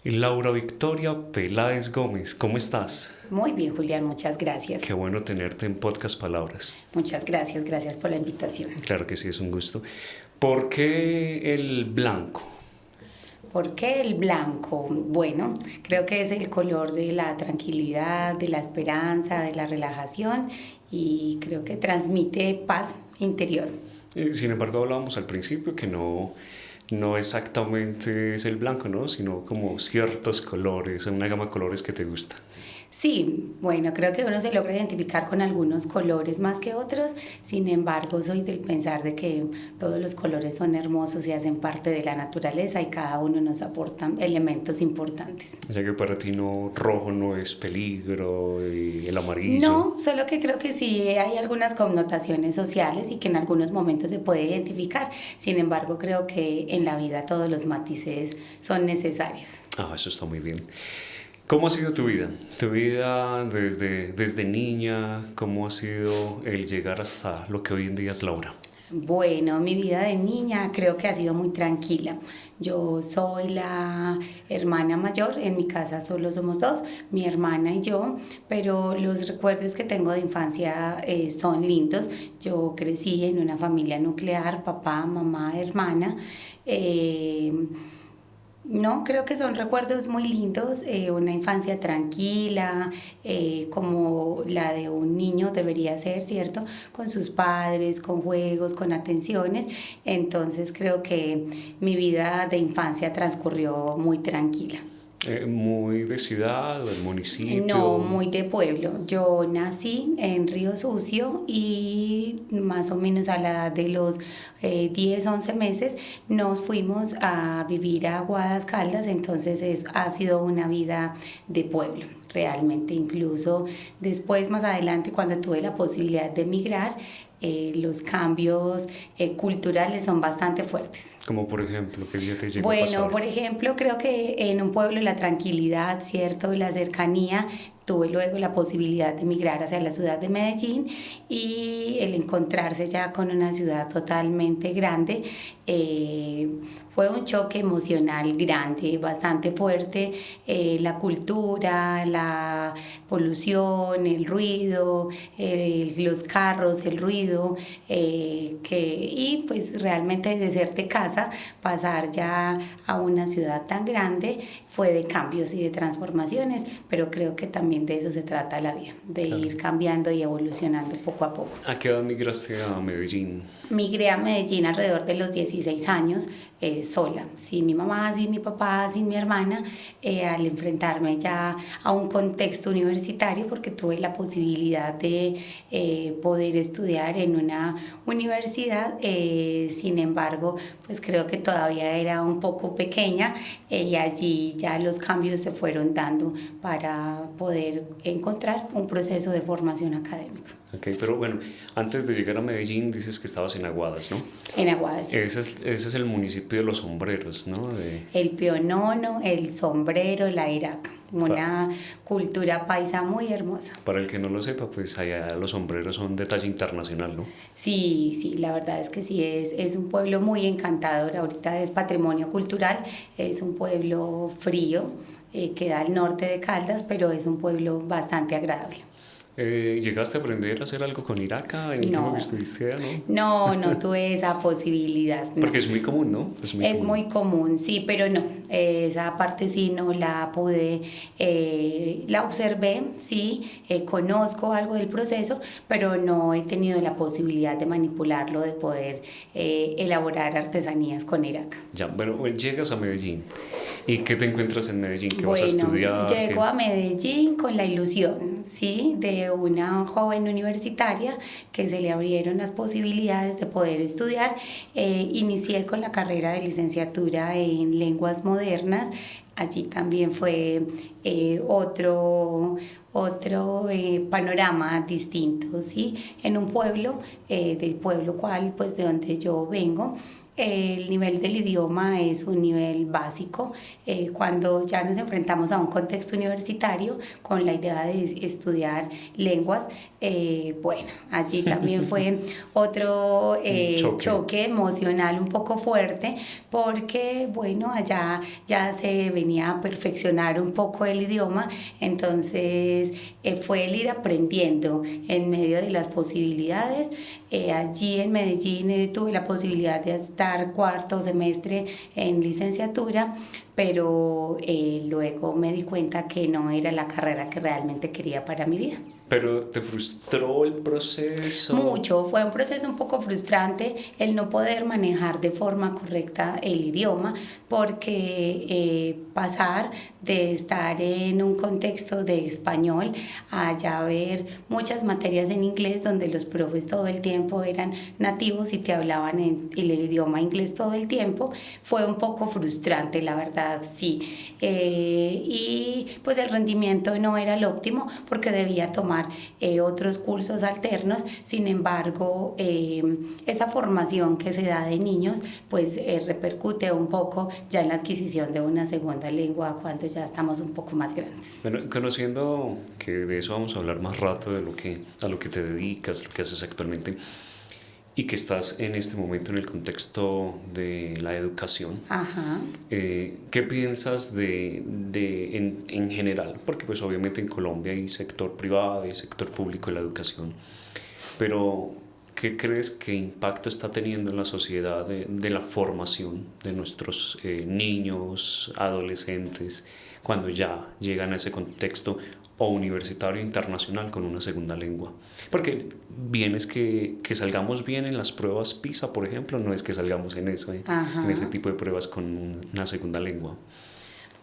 Laura Victoria Peláez Gómez, ¿cómo estás? Muy bien, Julián, muchas gracias. Qué bueno tenerte en Podcast Palabras. Muchas gracias, gracias por la invitación. Claro que sí, es un gusto. ¿Por qué el blanco? ¿Por qué el blanco? Bueno, creo que es el color de la tranquilidad, de la esperanza, de la relajación y creo que transmite paz interior. Sin embargo, hablábamos al principio que no exactamente es el blanco, ¿no? Sino como ciertos colores, una gama de colores que te gusta. Sí, bueno, creo que uno se logra identificar con algunos colores más que otros, sin embargo, soy del pensar de que todos los colores son hermosos y hacen parte de la naturaleza y cada uno nos aporta elementos importantes. O sea que para ti rojo no es peligro y el amarillo. No, solo que creo que sí hay algunas connotaciones sociales y que en algunos momentos se puede identificar, sin embargo, creo que en la vida todos los matices son necesarios. Eso está muy bien. ¿Cómo ha sido tu vida? Tu vida desde niña, ¿cómo ha sido el llegar hasta lo que hoy en día es Laura? Bueno, mi vida de niña creo que ha sido muy tranquila. Yo soy la hermana mayor, en mi casa solo somos dos, mi hermana y yo, pero los recuerdos que tengo de infancia son lindos. Yo crecí en una familia nuclear, papá, mamá, hermana. No, creo que son recuerdos muy lindos, una infancia tranquila, como la de un niño debería ser, ¿cierto? Con sus padres, con juegos, con atenciones. Entonces creo que mi vida de infancia transcurrió muy tranquila. ¿Muy de ciudad o del municipio? No, muy de pueblo. Yo nací en Río Sucio y más o menos a la edad de los 10, 11 meses nos fuimos a vivir a Guadas Caldas, entonces ha sido una vida de pueblo. Realmente, incluso después, más adelante, cuando tuve la posibilidad de emigrar, los cambios culturales son bastante fuertes. Como por ejemplo, ¿qué día te llegó a pasar? Bueno, por ejemplo, creo que en un pueblo la tranquilidad, ¿cierto? La cercanía. Tuve luego la posibilidad de emigrar hacia la ciudad de Medellín y el encontrarse ya con una ciudad totalmente grande fue un choque emocional grande, bastante fuerte. La cultura, la polución, el ruido, los carros, el ruido, y pues realmente de ser de casa, pasar ya a una ciudad tan grande fue de cambios y de transformaciones, pero creo que también de eso se trata la vida, de Claro. ir cambiando y evolucionando poco a poco. ¿A qué edad migraste a Medellín? Migré a Medellín alrededor de los 16 años, sola, sin mi mamá, sin mi papá, sin mi hermana, al enfrentarme ya a un contexto universitario, porque tuve la posibilidad de poder estudiar en una universidad, sin embargo, pues creo que todavía era un poco pequeña y allí ya los cambios se fueron dando para poder encontrar un proceso de formación académica. Ok, pero bueno, antes de llegar a Medellín dices que estabas en Aguadas, ¿no? En Aguadas. Ese es el municipio de los sombreros, ¿no? El pionono, el sombrero, la iraca, una cultura paisa muy hermosa. Para el que no lo sepa, pues allá los sombreros son de talla internacional, ¿no? Sí, sí, la verdad es que sí, es un pueblo muy encantador, ahorita es patrimonio cultural, es un pueblo frío, queda al norte de Caldas, pero es un pueblo bastante agradable. ¿Llegaste a aprender a hacer algo con iraca en el tiempo que estuviste allá, no? No tuve esa posibilidad. No. Porque es muy común, ¿no? Es muy común, sí, pero no, esa parte sí no la pude, la observé, sí, conozco algo del proceso, pero no he tenido la posibilidad de manipularlo, de poder elaborar artesanías con iraca. Ya, bueno, llegas a Medellín. ¿Y qué te encuentras en Medellín? ¿Qué vas a estudiar? Llego a Medellín con la ilusión, ¿sí?, de una joven universitaria que se le abrieron las posibilidades de poder estudiar. Inicié con la carrera de licenciatura en lenguas modernas. Allí también fue otro panorama distinto, ¿sí? En un pueblo, del pueblo cual, pues de donde yo vengo, El nivel del idioma es un nivel básico. Cuando ya nos enfrentamos a un contexto universitario con la idea de estudiar lenguas, bueno, allí también fue otro choque emocional un poco fuerte, porque bueno, allá ya se venía a perfeccionar un poco el idioma, entonces fue el ir aprendiendo en medio de las posibilidades. Allí en Medellín tuve la posibilidad de estar cuarto semestre en licenciatura, pero luego me di cuenta que no era la carrera que realmente quería para mi vida. ¿Pero te frustró el proceso? Mucho, fue un proceso un poco frustrante el no poder manejar de forma correcta el idioma, porque pasar de estar en un contexto de español a ya ver muchas materias en inglés donde los profes todo el tiempo eran nativos y te hablaban en el idioma inglés todo el tiempo, fue un poco frustrante, la verdad, sí. Y pues el rendimiento no era el óptimo porque debía tomar otros cursos alternos. Sin embargo, esa formación que se da de niños pues repercute un poco ya en la adquisición de una segunda lengua cuando ya estamos un poco más grandes. Bueno, conociendo que de eso vamos a hablar más rato, de a lo que te dedicas, lo que haces actualmente, y que estás en este momento en el contexto de la educación. Ajá. ¿Qué piensas en general? Porque pues obviamente en Colombia hay sector privado y sector público de la educación, pero ¿qué crees que impacto está teniendo en la sociedad de la formación de nuestros niños, adolescentes, cuando ya llegan a ese contexto o universitario internacional con una segunda lengua? Porque bien es que salgamos bien en las pruebas PISA, por ejemplo, no es que salgamos en eso, en ese tipo de pruebas con una segunda lengua.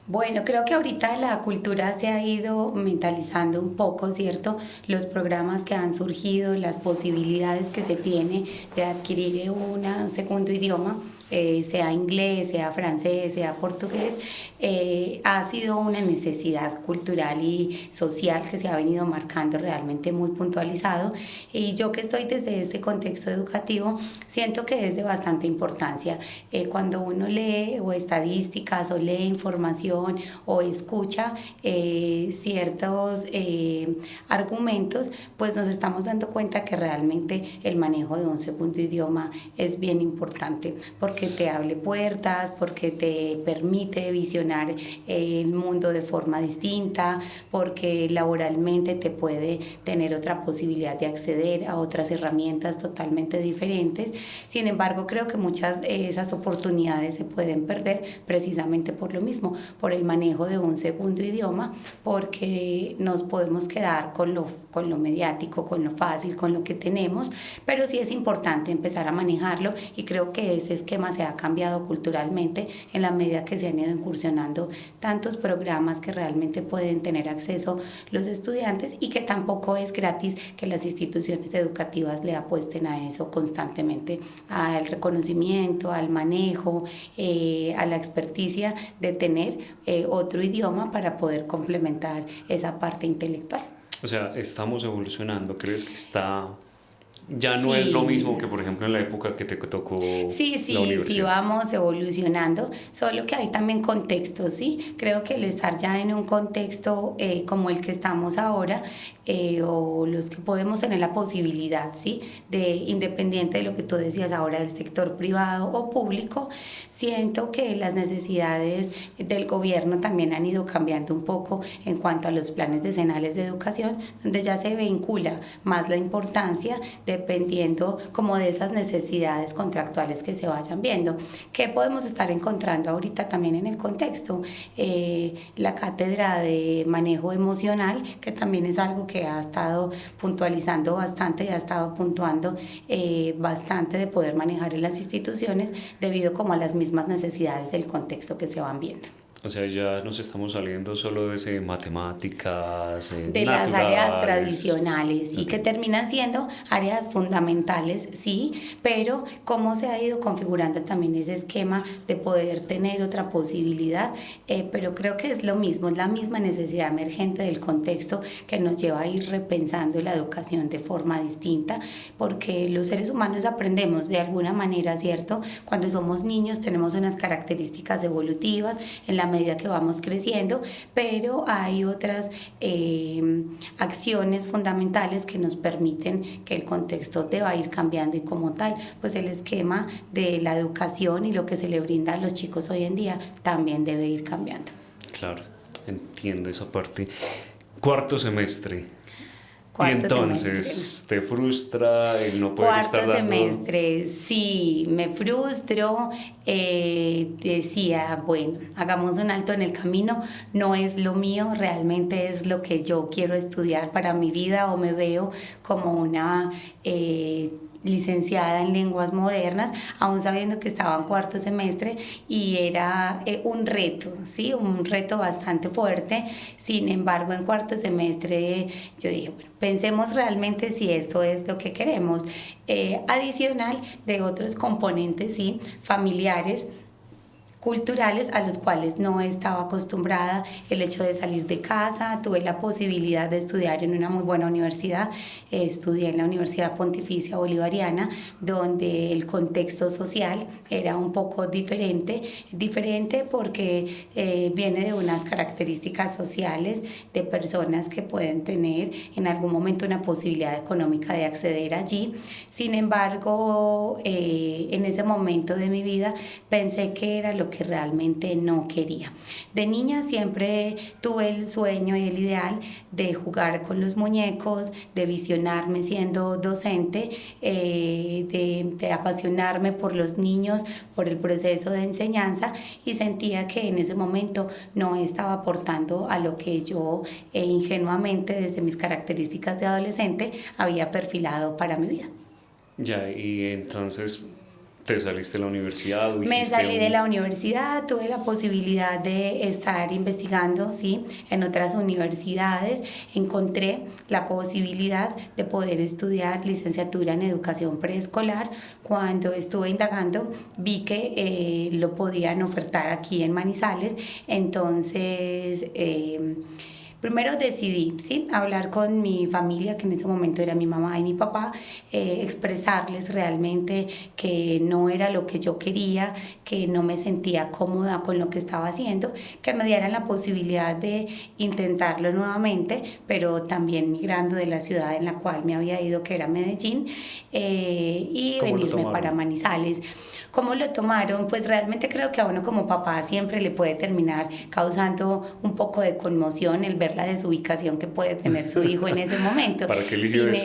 Bueno, creo que ahorita la cultura se ha ido mentalizando un poco, ¿cierto? Los programas que han surgido, las posibilidades que se tiene de adquirir un segundo idioma, sea inglés, sea francés, sea portugués, ha sido una necesidad cultural y social que se ha venido marcando realmente muy puntualizado. Y yo que estoy desde este contexto educativo, siento que es de bastante importancia. Cuando uno lee o estadísticas o lee información o escucha ciertos argumentos, pues nos estamos dando cuenta que realmente el manejo de un segundo idioma es bien importante, porque te abre puertas, porque te permite visionar el mundo de forma distinta, porque laboralmente te puede tener otra posibilidad de acceder a otras herramientas totalmente diferentes. Sin embargo, creo que muchas de esas oportunidades se pueden perder precisamente por lo mismo, por el manejo de un segundo idioma, porque nos podemos quedar con lo mediático, con lo fácil, con lo que tenemos, pero sí es importante empezar a manejarlo, y creo que ese esquema se ha cambiado culturalmente en la medida que se han ido incursionando tantos programas que realmente pueden tener acceso los estudiantes, y que tampoco es gratis que las instituciones educativas le apuesten a eso constantemente, al reconocimiento, al manejo, a la experticia de tener otro idioma para poder complementar esa parte intelectual. O sea, estamos evolucionando. ¿Crees que ya no es lo mismo que, por ejemplo, en la época que te tocó la universidad? Sí, vamos evolucionando, solo que hay también contextos, ¿sí? Creo que el estar ya en un contexto como el que estamos ahora, o los que podemos tener la posibilidad, ¿sí? Independiente de lo que tú decías ahora del sector privado o público, siento que las necesidades del gobierno también han ido cambiando un poco en cuanto a los planes decenales de educación, donde ya se vincula más la importancia dependiendo como de esas necesidades contractuales que se vayan viendo. ¿Qué podemos estar encontrando ahorita también en el contexto? La cátedra de manejo emocional, que también es algo que ha estado puntualizando bastante y ha estado puntuando bastante de poder manejar en las instituciones debido como a las mismas necesidades del contexto que se van viendo. O sea, ya nos estamos saliendo solo de ese matemáticas, De las áreas naturales. tradicionales, sí, Ok, que terminan siendo áreas fundamentales, sí, pero cómo se ha ido configurando también ese esquema de poder tener otra posibilidad, pero creo que es lo mismo, es la misma necesidad emergente del contexto que nos lleva a ir repensando la educación de forma distinta, porque los seres humanos aprendemos de alguna manera, ¿cierto? Cuando somos niños tenemos unas características evolutivas en la medida que vamos creciendo, pero hay otras acciones fundamentales que nos permiten que el contexto te va a ir cambiando y como tal, pues el esquema de la educación y lo que se le brinda a los chicos hoy en día también debe ir cambiando. claro, entiendo esa parte. Cuarto semestre. Y Cuarto semestre. entonces, ¿te frustra el no poder estar Cuarto dando? semestre, sí, me frustro, decía, bueno, hagamos un alto en el camino, no es lo mío, realmente es lo que yo quiero estudiar para mi vida o me veo como una licenciada en lenguas modernas, aún sabiendo que estaba en cuarto semestre y era un reto, ¿sí? Un reto bastante fuerte. Sin embargo, en cuarto semestre yo dije, bueno, pensemos realmente si esto es lo que queremos. Adicional de otros componentes, ¿sí? Familiares, culturales a los cuales no estaba acostumbrada, el hecho de salir de casa, tuve la posibilidad de estudiar en una muy buena universidad, estudié en la Universidad Pontificia Bolivariana, donde el contexto social era un poco diferente porque viene de unas características sociales de personas que pueden tener en algún momento una posibilidad económica de acceder allí. Sin embargo, en ese momento de mi vida pensé que era lo que realmente no quería. De niña siempre tuve el sueño y el ideal de jugar con los muñecos, de visionarme siendo docente, de apasionarme por los niños, por el proceso de enseñanza y sentía que en ese momento no estaba aportando a lo que yo ingenuamente desde mis características de adolescente había perfilado para mi vida. Ya, y entonces, ¿te saliste de la universidad o Me hiciste salí de la un... universidad, tuve la posibilidad de estar investigando, ¿sí? En otras universidades, encontré la posibilidad de poder estudiar licenciatura en educación preescolar. Cuando estuve indagando, vi que lo podían ofertar aquí en Manizales, entonces... primero decidí, ¿sí? Hablar con mi familia, que en ese momento era mi mamá y mi papá, expresarles realmente que no era lo que yo quería, que no me sentía cómoda con lo que estaba haciendo, que me dieran la posibilidad de intentarlo nuevamente, pero también migrando de la ciudad en la cual me había ido, que era Medellín, y ¿Cómo lo venirme para tomaron? Manizales. ¿Cómo lo tomaron? Pues realmente creo que a uno como papá siempre le puede terminar causando un poco de conmoción el ver la desubicación que puede tener su hijo en ese momento. ¿Para qué eligió eso?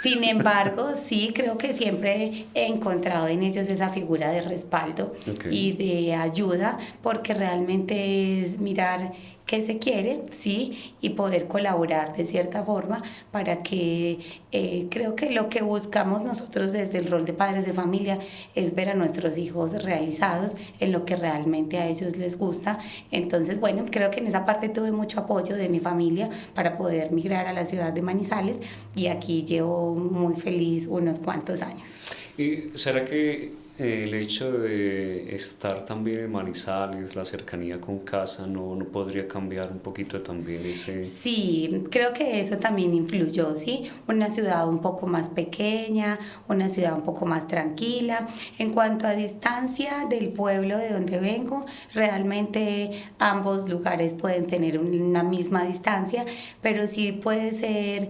Sin embargo, sí creo que siempre he encontrado en ellos esa figura de respaldo Ok. y de ayuda, porque realmente es mirar qué se quiere, ¿sí? Y poder colaborar de cierta forma para que creo que lo que buscamos nosotros desde el rol de padres de familia es ver a nuestros hijos realizados en lo que realmente a ellos les gusta. Entonces, bueno, creo que en esa parte tuve mucho apoyo de mi familia para poder migrar a la ciudad de Manizales y aquí llevo muy feliz unos cuantos años. ¿Y será que el hecho de estar también en Manizales, la cercanía con casa, no podría cambiar un poquito también ese... Sí, creo que eso también influyó, ¿sí? Una ciudad un poco más pequeña, una ciudad un poco más tranquila. En cuanto a distancia del pueblo de donde vengo, realmente ambos lugares pueden tener una misma distancia, pero sí puede ser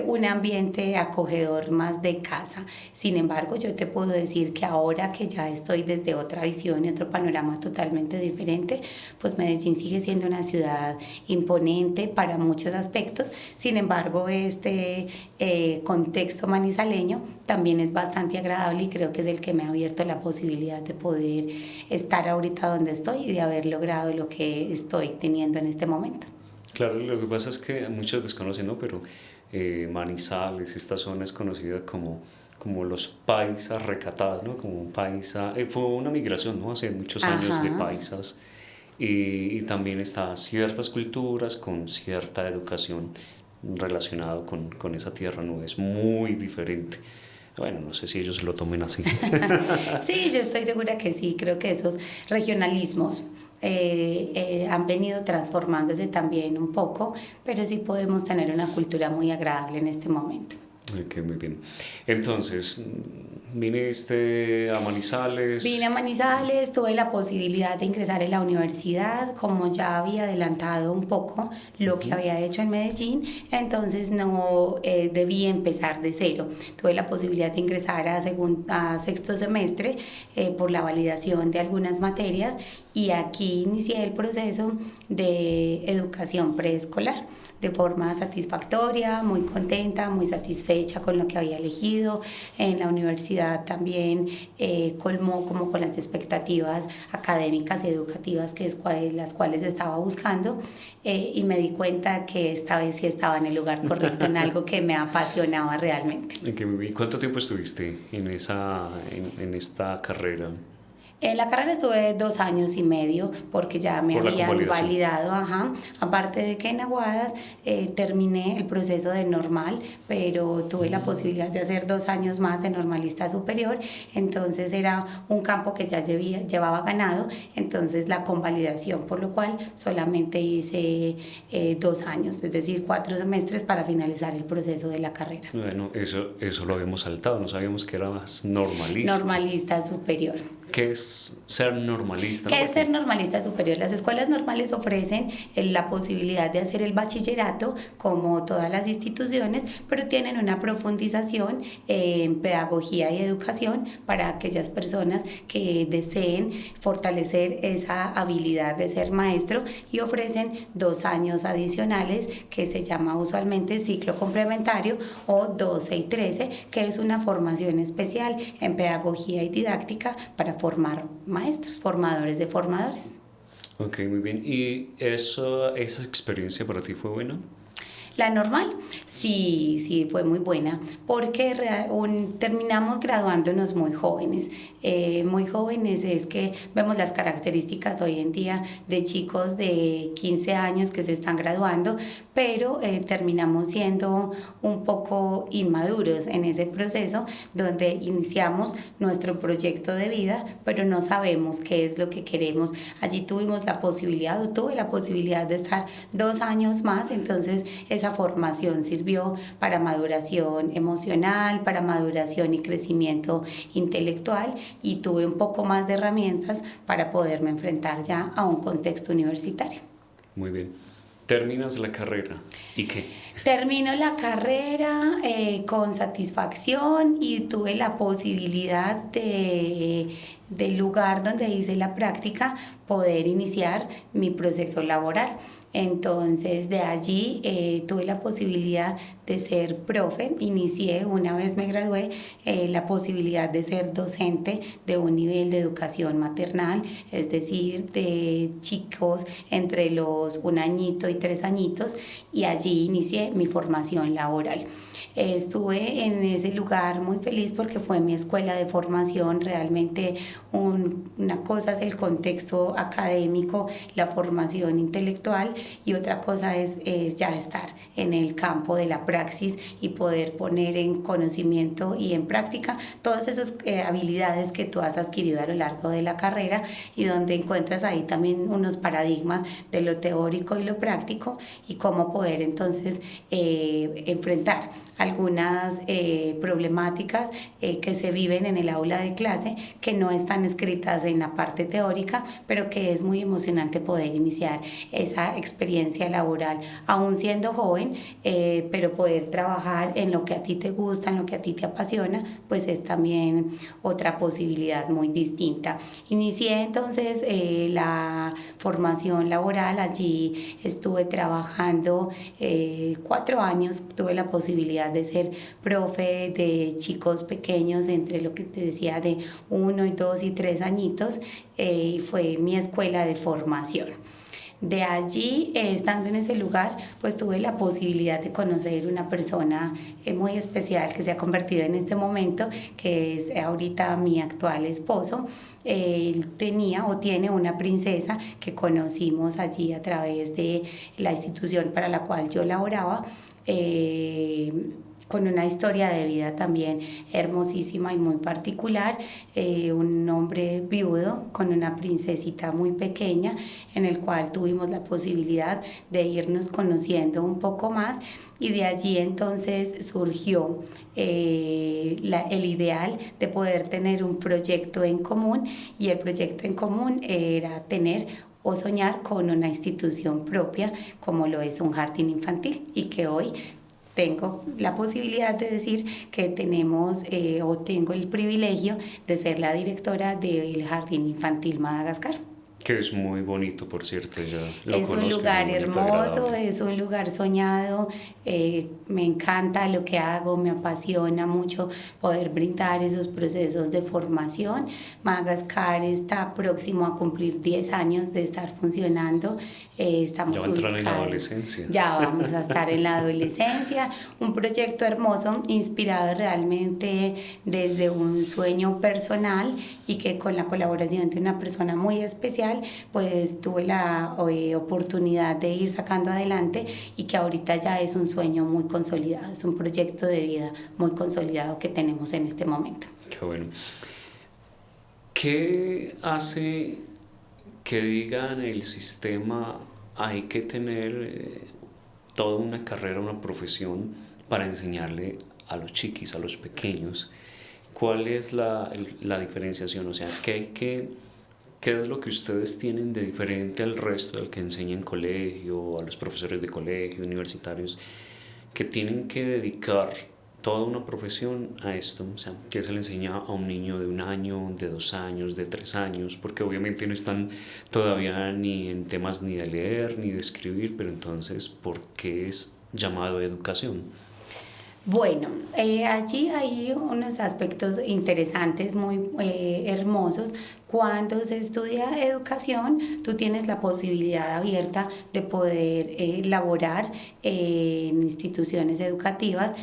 un ambiente acogedor más de casa. Sin embargo, yo te puedo decir que ahora que ya estoy desde otra visión y otro panorama totalmente diferente, pues Medellín sigue siendo una ciudad imponente para muchos aspectos. Sin embargo, este contexto manizaleño también es bastante agradable y creo que es el que me ha abierto la posibilidad de poder estar ahorita donde estoy y de haber logrado lo que estoy teniendo en este momento. Claro, lo que pasa es que muchos desconocen, ¿no? Pero Manizales, esta zona es conocida como los paisas recatados, ¿no? Como un paisa... fue una migración, ¿no? Hace muchos años de Ajá. paisas y también está ciertas culturas con cierta educación relacionado con esa tierra, no es muy diferente. Bueno, no sé si ellos lo tomen así. Sí, yo estoy segura que sí, creo que esos regionalismos han venido transformándose también un poco, pero sí podemos tener una cultura muy agradable en este momento. Ok, muy bien. Entonces, viniste a Vine a Manizales. Manizales, tuve la posibilidad de ingresar en la universidad, como ya había adelantado un poco lo que Ujú. había hecho en Medellín, entonces no debí empezar de cero. Tuve la posibilidad de ingresar a sexto semestre por la validación de algunas materias y aquí inicié el proceso de educación preescolar de forma satisfactoria, muy contenta, muy satisfecha con lo que había elegido. En la universidad también colmó como con las expectativas académicas y educativas las cuales estaba buscando y me di cuenta que esta vez sí estaba en el lugar correcto, en algo que me apasionaba realmente. Ok, muy bien. ¿Cuánto tiempo estuviste en esta carrera? En la carrera estuve 2 años y medio porque ya me Por la habían convalidación. validado, ajá. Aparte de que en Aguadas terminé el proceso de normal, pero tuve la posibilidad de hacer 2 años más de normalista superior, entonces era un campo que ya llevaba ganado, entonces la convalidación, por lo cual solamente hice 2 años, es decir, 4 semestres para finalizar el proceso de la carrera. Bueno, eso lo habíamos saltado, no sabíamos que era más normalista. Normalista superior. ¿Qué es ser normalista, no? ¿Qué es ser Porque normalista superior? Las escuelas normales ofrecen la posibilidad de hacer el bachillerato como todas las instituciones, pero tienen una profundización en pedagogía y educación para aquellas personas que deseen fortalecer esa habilidad de ser maestro y ofrecen 2 años adicionales que se llama usualmente ciclo complementario o 12 y 13, que es una formación especial en pedagogía y didáctica para formar maestros, formadores de formadores. ok, muy bien. ¿Y esa experiencia para ti fue buena? La normal, sí, sí, fue muy buena, porque terminamos graduándonos muy jóvenes es que vemos las características hoy en día de chicos de 15 años que se están graduando, pero terminamos siendo un poco inmaduros en ese proceso donde iniciamos nuestro proyecto de vida, pero no sabemos qué es lo que queremos. Allí tuve la posibilidad de estar 2 años más, entonces esa formación sirvió para maduración emocional, para maduración y crecimiento intelectual y tuve un poco más de herramientas para poderme enfrentar ya a un contexto universitario. Muy bien. Terminas la carrera. ¿Y qué? Termino la carrera con satisfacción y tuve la posibilidad del lugar donde hice la práctica poder iniciar mi proceso laboral. Entonces de allí tuve la posibilidad de ser profe, inicié una vez me gradué la posibilidad de ser docente de un nivel de educación maternal, es decir, de chicos entre los 1 añito y 3 añitos y allí inicié mi formación laboral. Estuve en ese lugar muy feliz porque fue mi escuela de formación, realmente una cosa es el contexto académico, la formación intelectual y otra cosa es ya estar en el campo de la praxis y poder poner en conocimiento y en práctica todas esas habilidades que tú has adquirido a lo largo de la carrera y donde encuentras ahí también unos paradigmas de lo teórico y lo práctico y cómo poder entonces enfrentar algunas problemáticas que se viven en el aula de clase que no están escritas en la parte teórica, pero que es muy emocionante poder iniciar esa experiencia laboral, aún siendo joven, pero poder trabajar en lo que a ti te gusta, en lo que a ti te apasiona, pues es también otra posibilidad muy distinta. Inicié entonces la formación laboral, allí estuve trabajando 4 años, tuve la posibilidad de ser profe de chicos pequeños entre lo que te decía de 1 y 2 y 3 añitos y fue mi escuela de formación. De allí, estando en ese lugar, pues tuve la posibilidad de conocer una persona muy especial que se ha convertido en este momento, que es ahorita mi actual esposo. Él tenía o tiene una princesa que conocimos allí a través de la institución para la cual yo laboraba. Con una historia de vida también hermosísima y muy particular, un hombre viudo con una princesita muy pequeña, en el cual tuvimos la posibilidad de irnos conociendo un poco más, y de allí entonces surgió el ideal de poder tener un proyecto en común, y el proyecto en común era tener o soñar con una institución propia como lo es un jardín infantil, y que hoy tengo la posibilidad de decir que tenemos o tengo el privilegio de ser la directora del Jardín Infantil Madagascar. Que es muy bonito, por cierto, ya lo Es un conozco, lugar muy bonito, hermoso, agradable. es un lugar soñado, me encanta lo que hago, me apasiona mucho poder brindar esos procesos de formación. Madagascar está próximo a cumplir 10 años de estar funcionando, Ya estamos va a entrar en la ubicados, adolescencia. ya vamos a estar en la adolescencia, un proyecto hermoso inspirado realmente desde un sueño personal, y que con la colaboración de una persona muy especial pues tuve la oportunidad de ir sacando adelante, y que ahorita ya es un sueño muy consolidado, es un proyecto de vida muy consolidado que tenemos en este momento. Qué bueno. ¿Qué hace que digan el sistema hay que tener toda una carrera, una profesión para enseñarle a los chiquis, a los pequeños? ¿Cuál es la diferenciación? O sea, ¿qué es lo que ustedes tienen de diferente al resto del que enseña en colegio, a los profesores de colegio, universitarios, que tienen que dedicar toda una profesión a esto? O sea, ¿qué se le enseña a un niño de 1 año, de 2 años, de 3 años? Porque obviamente no están todavía ni en temas ni de leer ni de escribir, pero entonces, ¿por qué es llamado educación? Bueno, allí hay unos aspectos interesantes, muy hermosos. Cuando se estudia educación, tú tienes la posibilidad abierta de poder laborar en instituciones educativas,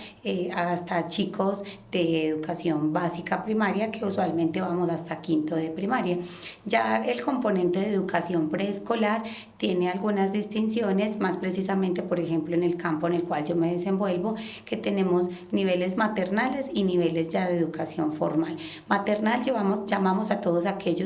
hasta chicos de educación básica primaria, que usualmente vamos hasta quinto de primaria. Ya el componente de educación preescolar tiene algunas distinciones, más precisamente, por ejemplo, en el campo en el cual yo me desenvuelvo, que tenemos niveles maternales y niveles ya de educación formal. Maternal llamamos a todos aquellos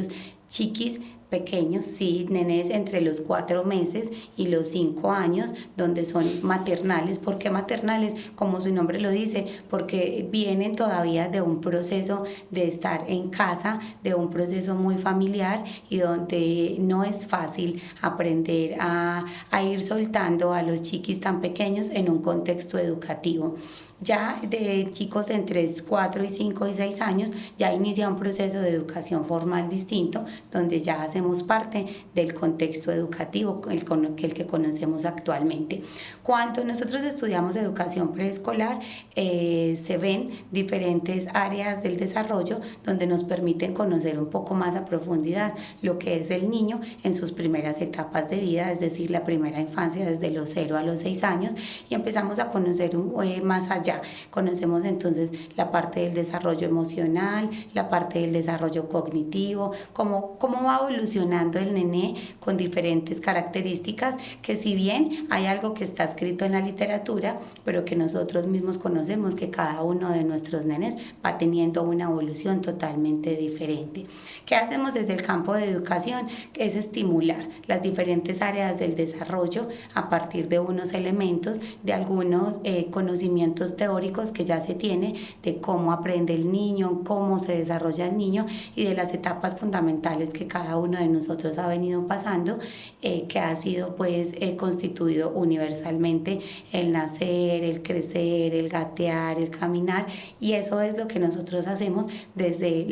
chiquis pequeños, sí, nenes entre los 4 meses y los 5 años, donde son maternales. ¿Por qué maternales? Como su nombre lo dice, porque vienen todavía de un proceso de estar en casa, de un proceso muy familiar, y donde no es fácil aprender a ir soltando a los chiquis tan pequeños en un contexto educativo. Ya de chicos entre 4 y 5 y 6 años ya inicia un proceso de educación formal distinto, donde ya hacemos parte del contexto educativo, el que conocemos actualmente. Cuando nosotros estudiamos educación preescolar, se ven diferentes áreas del desarrollo donde nos permiten conocer un poco más a profundidad lo que es el niño en sus primeras etapas de vida, es decir, la primera infancia desde los 0 a los 6 años, y empezamos a conocer más allá. Conocemos entonces la parte del desarrollo emocional, la parte del desarrollo cognitivo, cómo va evolucionando el nené con diferentes características, que si bien hay algo que está escrito en la literatura, pero que nosotros mismos conocemos que cada uno de nuestros nenes va teniendo una evolución totalmente diferente. ¿Qué hacemos desde el campo de educación? Es estimular las diferentes áreas del desarrollo a partir de unos elementos, de algunos conocimientos teóricos que ya se tiene de cómo aprende el niño, cómo se desarrolla el niño, y de las etapas fundamentales que cada uno de nosotros ha venido pasando, que ha sido pues constituido universalmente el nacer, el crecer, el gatear, el caminar, y eso es lo que nosotros hacemos desde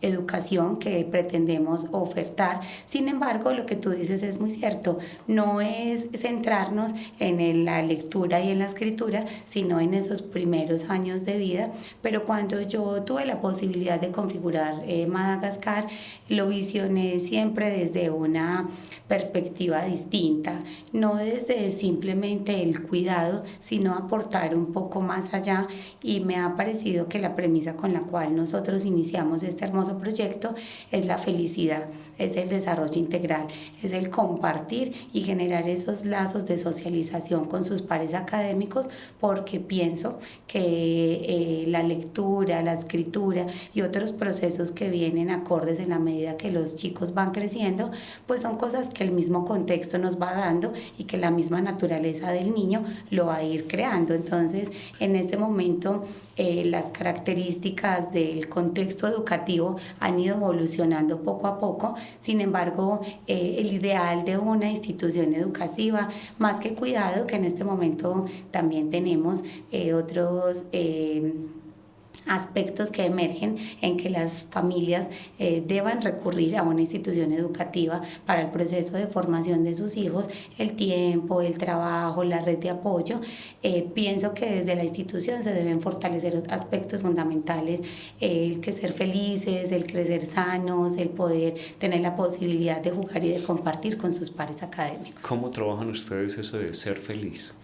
educación que pretendemos ofertar. Sin embargo, lo que tú dices es muy cierto, no es centrarnos en la lectura y en la escritura, sino en esos primeros años de vida. Pero cuando yo tuve la posibilidad de configurar Madagascar, lo visioné siempre desde una perspectiva distinta, no desde simplemente el cuidado, sino aportar un poco más allá, y me ha parecido que la premisa con la cual nosotros iniciamos este hermoso proyecto es la felicidad, es el desarrollo integral, es el compartir y generar esos lazos de socialización con sus pares académicos, porque pienso que la lectura, la escritura y otros procesos que vienen acordes en la medida que los chicos van creciendo, pues son cosas que el mismo contexto nos va dando y que la misma naturaleza del niño lo va a ir creando. Entonces, en este momento, las características del contexto educativo han ido evolucionando poco a poco. Sin embargo, el ideal de una institución educativa, más que cuidado, que en este momento también tenemos otros aspectos que emergen en que las familias deban recurrir a una institución educativa para el proceso de formación de sus hijos, el tiempo, el trabajo, la red de apoyo. Pienso que desde la institución se deben fortalecer aspectos fundamentales, el que ser felices, el crecer sanos, el poder tener la posibilidad de jugar y de compartir con sus pares académicos. ¿Cómo trabajan ustedes eso de ser feliz?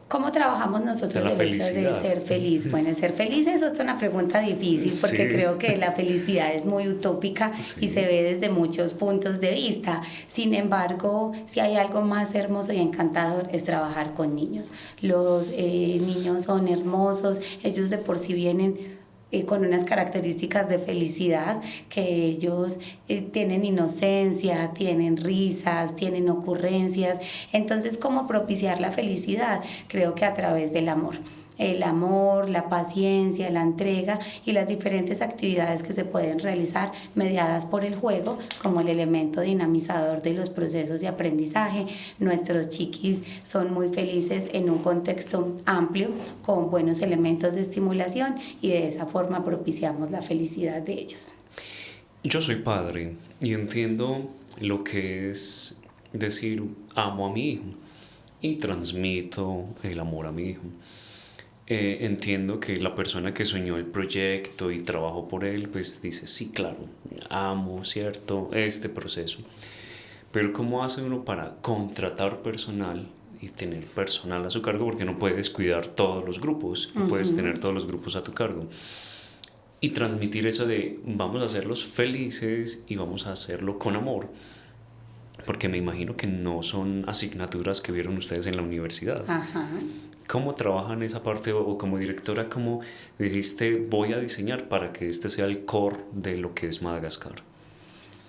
¿Cómo trabajamos nosotros el hecho de ser feliz? Bueno, ser feliz, eso es una pregunta difícil, porque Sí. creo que la felicidad es muy utópica Sí. y se ve desde muchos puntos de vista. Sin embargo, si hay algo más hermoso y encantador es trabajar con niños. Los niños son hermosos, ellos de por sí vienen con unas características de felicidad, que ellos tienen inocencia, tienen risas, tienen ocurrencias. Entonces, ¿cómo propiciar la felicidad? Creo que a través del amor. El amor, la paciencia, la entrega y las diferentes actividades que se pueden realizar mediadas por el juego como el elemento dinamizador de los procesos de aprendizaje. Nuestros chiquis son muy felices en un contexto amplio con buenos elementos de estimulación, y de esa forma propiciamos la felicidad de ellos. Yo soy padre y entiendo lo que es decir amo a mi hijo y transmito el amor a mi hijo. Entiendo que la persona que soñó el proyecto y trabajó por él, pues dice, sí, claro, amo, ¿cierto?, este proceso. Pero ¿cómo hace uno para contratar personal y tener personal a su cargo? Porque no puedes cuidar todos los grupos, no puedes tener todos los grupos a tu cargo. Y transmitir eso de vamos a hacerlos felices y vamos a hacerlo con amor. Porque me imagino que no son asignaturas que vieron ustedes en la universidad. Ajá. ¿Cómo trabajan esa parte o como directora, cómo dijiste voy a diseñar para que este sea el core de lo que es Madagascar?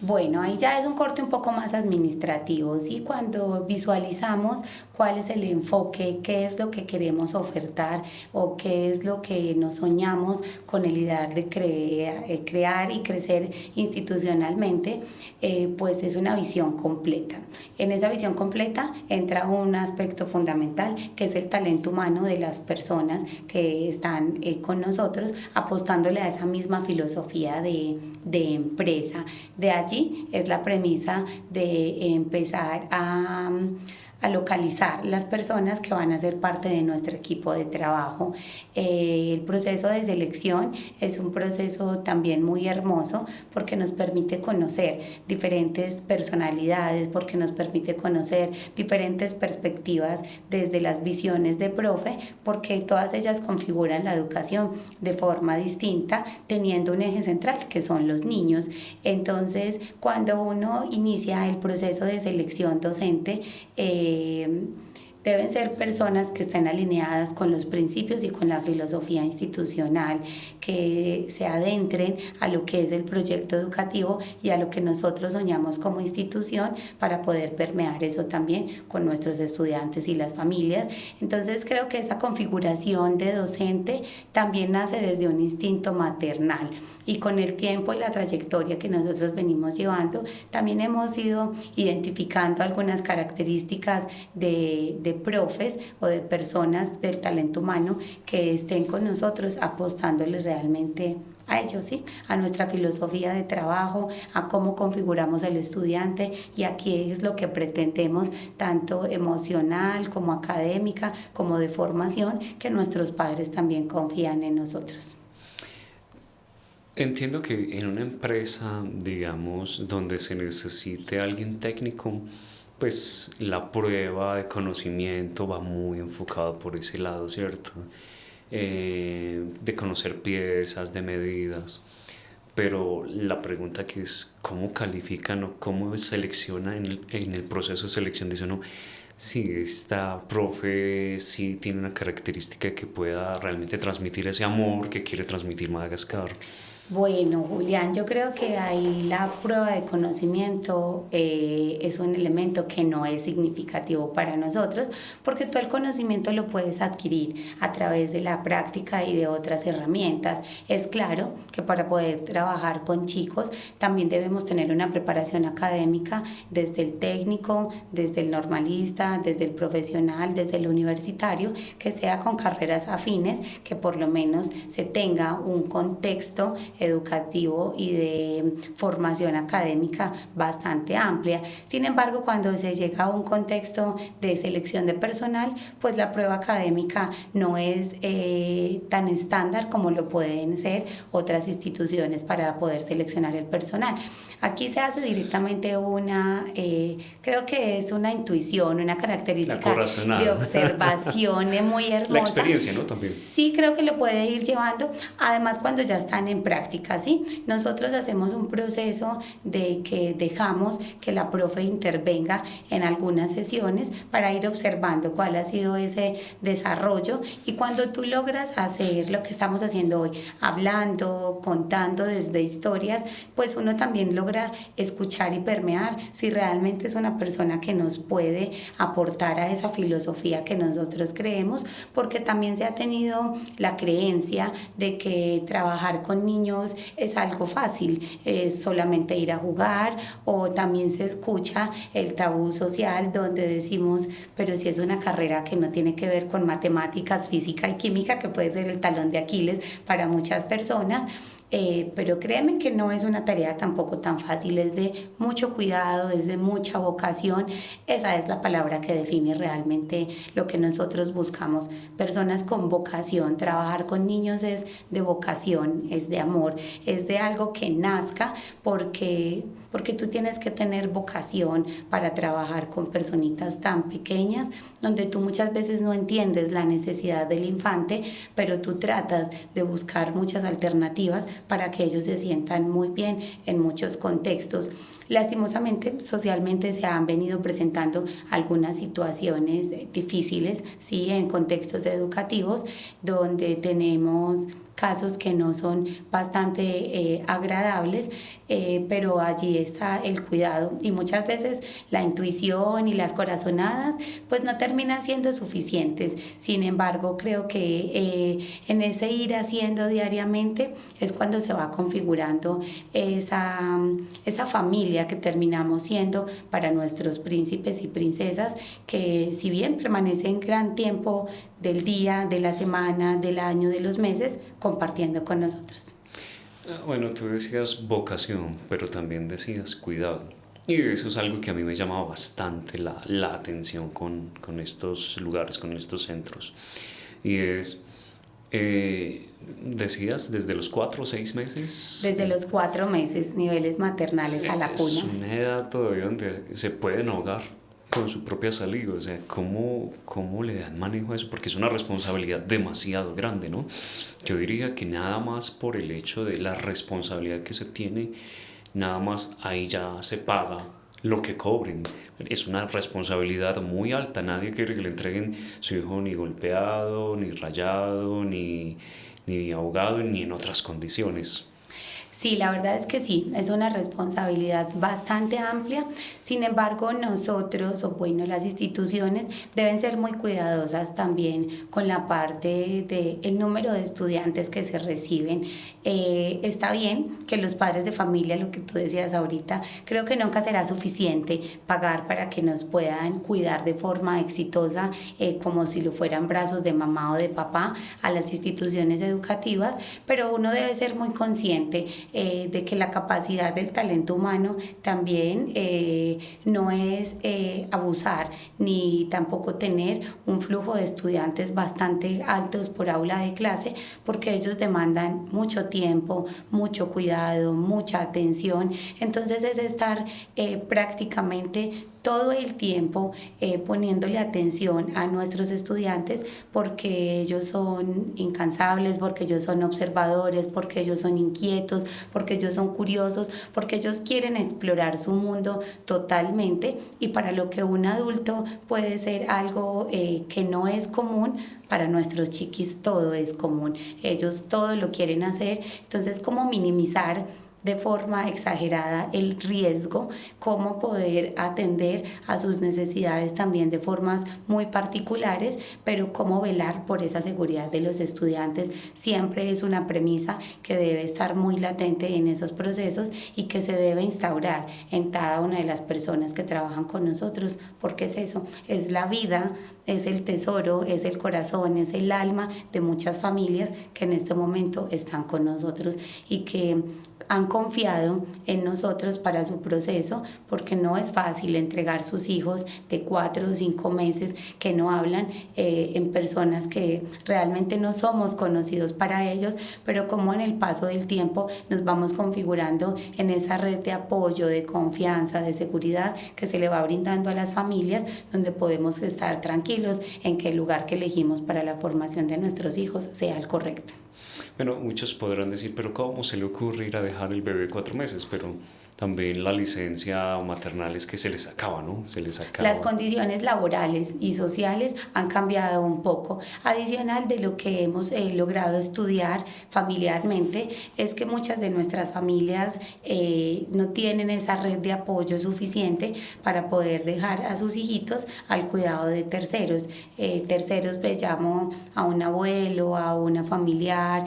Bueno, ahí ya es un corte un poco más administrativo, ¿sí? Cuando visualizamos cuál es el enfoque, qué es lo que queremos ofertar o qué es lo que nos soñamos con el ideal de crear y crecer institucionalmente, pues es una visión completa. En esa visión completa entra un aspecto fundamental, que es el talento humano de las personas que están con nosotros, apostándole a esa misma filosofía de empresa. De allí es la premisa de empezar a localizar las personas que van a ser parte de nuestro equipo de trabajo. El proceso de selección es un proceso también muy hermoso, porque nos permite conocer diferentes personalidades, porque nos permite conocer diferentes perspectivas desde las visiones de profe, porque todas ellas configuran la educación de forma distinta, teniendo un eje central que son los niños. Entonces, cuando uno inicia el proceso de selección docente, deben ser personas que estén alineadas con los principios y con la filosofía institucional, que se adentren a lo que es el proyecto educativo y a lo que nosotros soñamos como institución, para poder permear eso también con nuestros estudiantes y las familias. Entonces creo que esa configuración de docente también nace desde un instinto maternal, y con el tiempo y la trayectoria que nosotros venimos llevando, también hemos ido identificando algunas características de profes o de personas del talento humano que estén con nosotros apostándole realmente a ello, ¿sí? A nuestra filosofía de trabajo, a cómo configuramos al estudiante y a qué es lo que pretendemos, tanto emocional como académica, como de formación, que nuestros padres también confían en nosotros. Entiendo que en una empresa, digamos, donde se necesite alguien técnico, pues la prueba de conocimiento va muy enfocada por ese lado, ¿cierto? De conocer piezas, de medidas. Pero la pregunta que es, ¿cómo califican o cómo selecciona en el proceso de selección? Dice uno, si esta profe sí tiene una característica que pueda realmente transmitir ese amor que quiere transmitir Madagascar. Bueno, Julián, yo creo que ahí la prueba de conocimiento es un elemento que no es significativo para nosotros, porque tú el conocimiento lo puedes adquirir a través de la práctica y de otras herramientas. Es claro que para poder trabajar con chicos también debemos tener una preparación académica desde el técnico, desde el normalista, desde el profesional, desde el universitario, que sea con carreras afines, que por lo menos se tenga un contexto educativo y de formación académica bastante amplia. Sin embargo, cuando se llega a un contexto de selección de personal, pues la prueba académica no es tan estándar como lo pueden ser otras instituciones para poder seleccionar el personal. Aquí se hace directamente creo que es una intuición, una característica de observación muy hermosa. La experiencia, ¿no? También. Sí, creo que lo puede ir llevando, además cuando ya están en práctica. ¿Sí? Nosotros hacemos un proceso de que dejamos que la profe intervenga en algunas sesiones para ir observando cuál ha sido ese desarrollo, y cuando tú logras hacer lo que estamos haciendo hoy, hablando, contando desde historias, pues uno también logra escuchar y permear si realmente es una persona que nos puede aportar a esa filosofía que nosotros creemos, porque también se ha tenido la creencia de que trabajar con niños es algo fácil, es solamente ir a jugar, o también se escucha el tabú social donde decimos, pero si es una carrera que no tiene que ver con matemáticas, física y química, que puede ser el talón de Aquiles para muchas personas. Pero créeme que no es una tarea tampoco tan fácil, es de mucho cuidado, es de mucha vocación. Esa es la palabra que define realmente lo que nosotros buscamos, personas con vocación. Trabajar con niños es de vocación, es de amor, es de algo que nazca porque tú tienes que tener vocación para trabajar con personitas tan pequeñas, donde tú muchas veces no entiendes la necesidad del infante, pero tú tratas de buscar muchas alternativas para que ellos se sientan muy bien en muchos contextos. Lastimosamente, socialmente se han venido presentando algunas situaciones difíciles, ¿sí? En contextos educativos, donde tenemos casos que no son bastante agradables, pero allí está el cuidado, y muchas veces la intuición y las corazonadas pues no terminan siendo suficientes. Sin embargo, creo que en ese ir haciendo diariamente es cuando se va configurando esa familia que terminamos siendo para nuestros príncipes y princesas, que si bien permanecen gran tiempo del día, de la semana, del año, de los meses, compartiendo con nosotros. Bueno, tú decías vocación, pero también decías cuidado. Y eso es algo que a mí me llamaba bastante la atención con estos lugares, con estos centros. Y es, decías, desde los 4 o 6 meses. Desde los 4 meses, niveles maternales a la cuna. Es una edad todavía donde se pueden ahogar con su propia saliva. O sea, ¿cómo le dan manejo a eso? Porque es una responsabilidad demasiado grande, ¿no? Yo diría que nada más por el hecho de la responsabilidad que se tiene, nada más ahí ya se paga lo que cobren. Es una responsabilidad muy alta. Nadie quiere que le entreguen su hijo ni golpeado, ni rayado, ni ahogado, ni en otras condiciones. Sí, la verdad es que sí, es una responsabilidad bastante amplia. Sin embargo, nosotros, o bueno, las instituciones deben ser muy cuidadosas también con la parte del número de estudiantes que se reciben. Está bien que los padres de familia, lo que tú decías ahorita, creo que nunca será suficiente pagar para que nos puedan cuidar de forma exitosa, como si lo fueran brazos de mamá o de papá, a las instituciones educativas, pero uno debe ser muy consciente de que la capacidad del talento humano también no es abusar ni tampoco tener un flujo de estudiantes bastante altos por aula de clase, porque ellos demandan mucho tiempo, mucho cuidado, mucha atención. Entonces es estar prácticamente todo el tiempo poniéndole atención a nuestros estudiantes, porque ellos son incansables, porque ellos son observadores, porque ellos son inquietos, porque ellos son curiosos, porque ellos quieren explorar su mundo totalmente, y para lo que un adulto puede ser algo que no es común, para nuestros chiquis todo es común, ellos todo lo quieren hacer. Entonces, ¿cómo minimizar de forma exagerada el riesgo? Cómo poder atender a sus necesidades también de formas muy particulares, pero cómo velar por esa seguridad de los estudiantes siempre es una premisa que debe estar muy latente en esos procesos y que se debe instaurar en cada una de las personas que trabajan con nosotros, porque es eso, es la vida, es el tesoro, es el corazón, es el alma de muchas familias que en este momento están con nosotros y que han confiado en nosotros para su proceso, porque no es fácil entregar sus hijos de 4 o 5 meses que no hablan en personas que realmente no somos conocidos para ellos, pero como en el paso del tiempo nos vamos configurando en esa red de apoyo, de confianza, de seguridad que se le va brindando a las familias, donde podemos estar tranquilos en que el lugar que elegimos para la formación de nuestros hijos sea el correcto. Bueno, muchos podrán decir, pero ¿cómo se le ocurre ir a dejar el bebé 4 meses? Pero también la licencia maternal es que se les acaba, ¿no? Se les Las acaba. condiciones laborales y sociales han cambiado un poco. Adicional de lo que hemos logrado estudiar familiarmente, es que muchas de nuestras familias no tienen esa red de apoyo suficiente para poder dejar a sus hijitos al cuidado de terceros. Terceros, pues llamo a un abuelo, a una familiar.